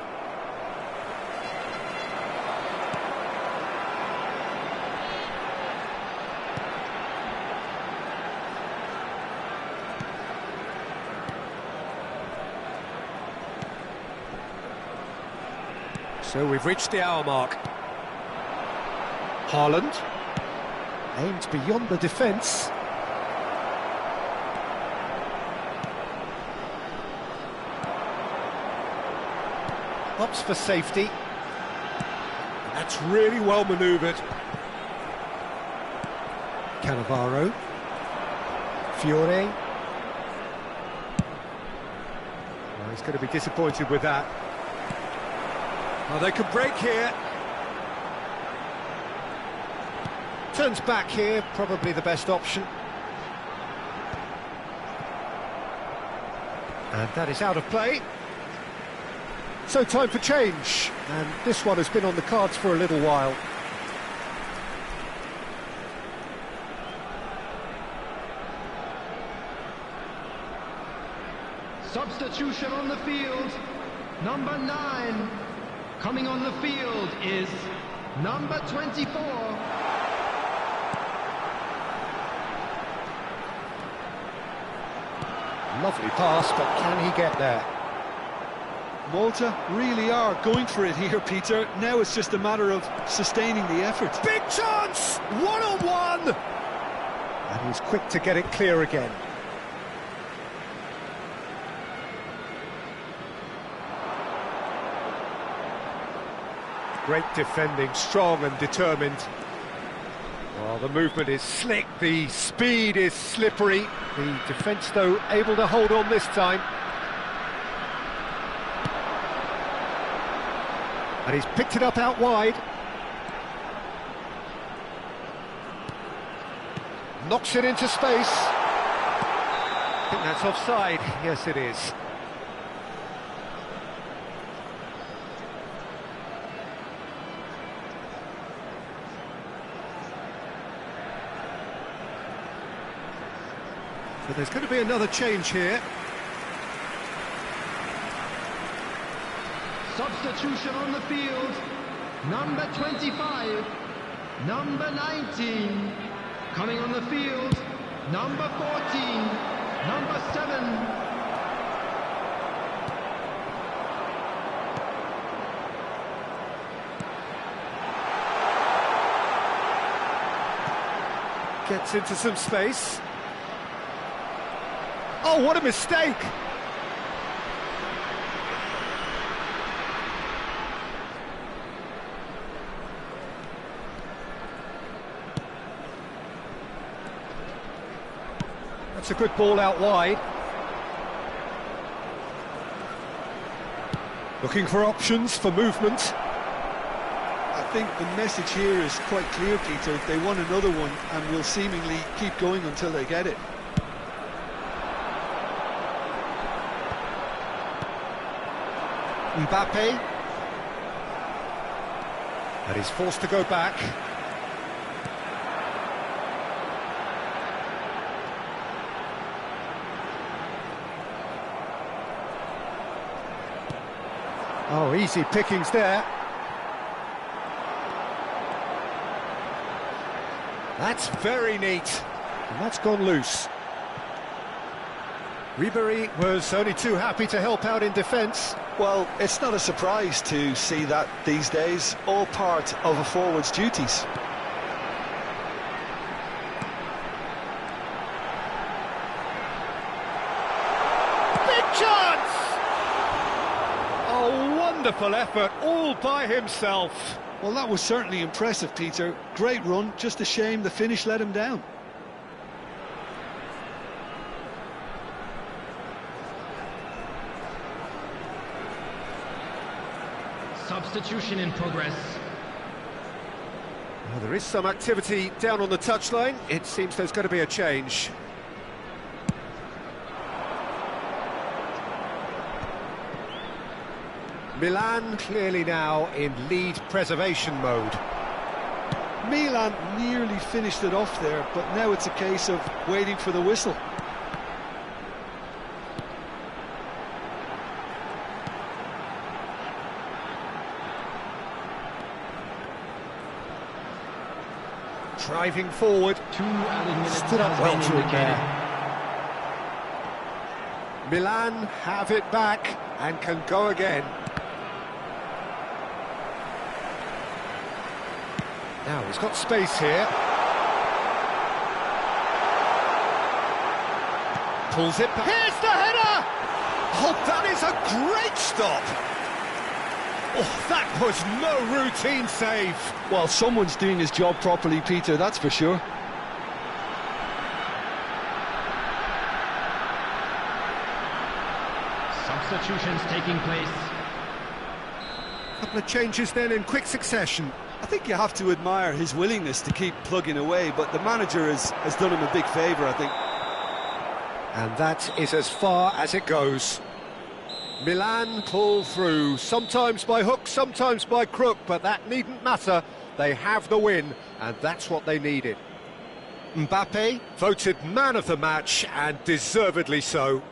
So we've reached the hour mark. Haaland aimed beyond the defence. Opts for safety. That's really well manoeuvred. Cannavaro. Fiore. Well, he's going to be disappointed with that. Well, they could break here. Turns back here, probably the best option. And that is out of play. So time for change. And this one has been on the cards for a little while. Substitution on the field. Number 9. Coming on the field is number 24. Lovely pass, but can he get there? Malta really are going for it here, Peter. Now it's just a matter of sustaining the effort. Big chance! One-on-one! And he's quick to get it clear again. Great defending, strong and determined. Well, the movement is slick, the speed is slippery. The defence, though, able to hold on this time. And he's picked it up out wide. Knocks it into space. I think that's offside. Yes, it is. So there's going to be another change here. Substitution on the field. Number 25. Number 19. Coming on the field. Number 14. Number 7. Gets into some space. Oh, what a mistake! That's a good ball out wide. Looking for options for movement. I think the message here is quite clear, Peter. They want another one and will seemingly keep going until they get it. Mbappe. And he's forced to go back. Oh, easy pickings there. That's very neat. And that's gone loose. Ribery was only too happy to help out in defence. Well, it's not a surprise to see that these days, all part of a forward's duties. Big chance! Oh, wonderful effort, all by himself. Well, that was certainly impressive, Peter. Great run, just a shame the finish let him down. Substitution in progress. Well, there is some activity down on the touchline. It seems there's going to be a change. Milan clearly now in lead preservation mode. Milan nearly finished it off there, but now it's a case of waiting for the whistle. Driving forward. 2 added minutes Stood up has well been to it indicated. there. Milan have it back and can go again. Now he's got space here. Pulls it back. Here's the header! Oh, that is a great stop! Oh, that was no routine save. Well, someone's doing his job properly, Peter, that's for sure. Substitutions taking place. Couple of changes then in quick succession. I think you have to admire his willingness to keep plugging away, but the manager has done him a big favour, I think. And that is as far as it goes. Milan pull through, sometimes by hook, sometimes by crook, but that needn't matter. They have the win, and that's what they needed. Mbappe voted man of the match, and deservedly so.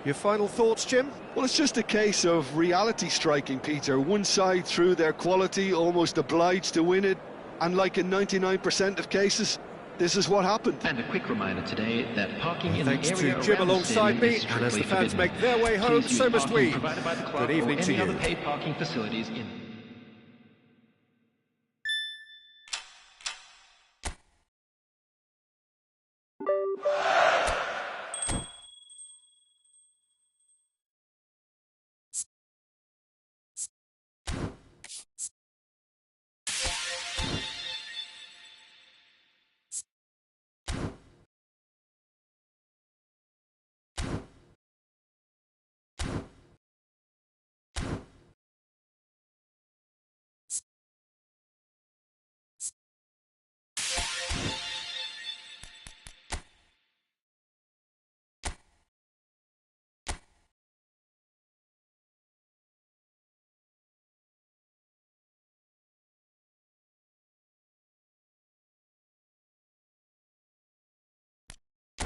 Your final thoughts, Jim? Well, it's just a case of reality striking, Peter. One side, through their quality, almost obliged to win it, and like in 99% of cases, this is what happened. And a quick reminder today that parking in Thanks the area to Jim around the alongside stadium me, is and as the strictly fans forbidden. make their way home, Please use so must parking we. provided by the club Good evening or to any you. other paid parking facilities in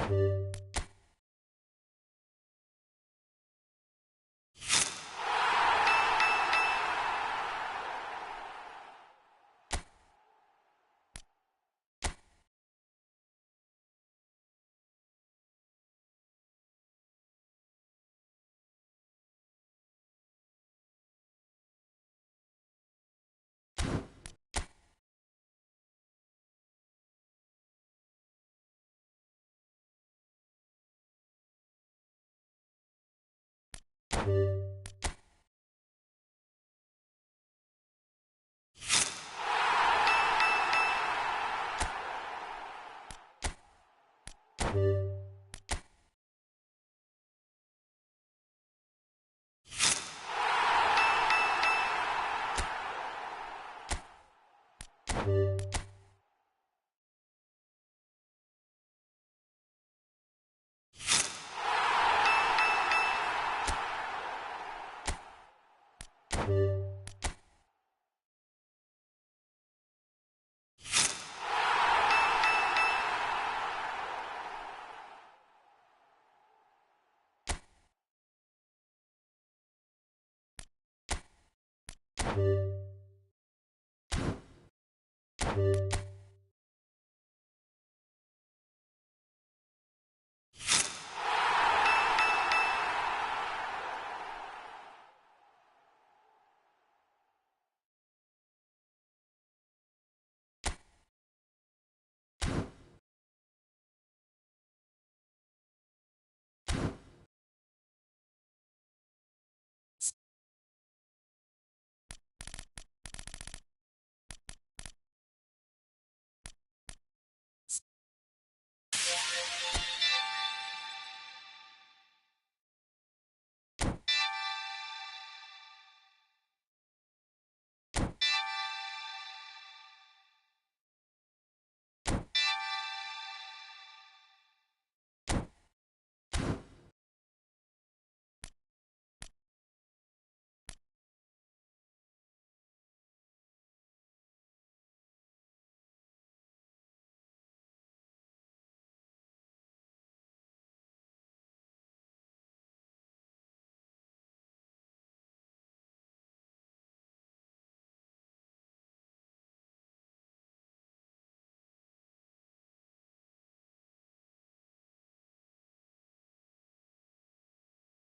you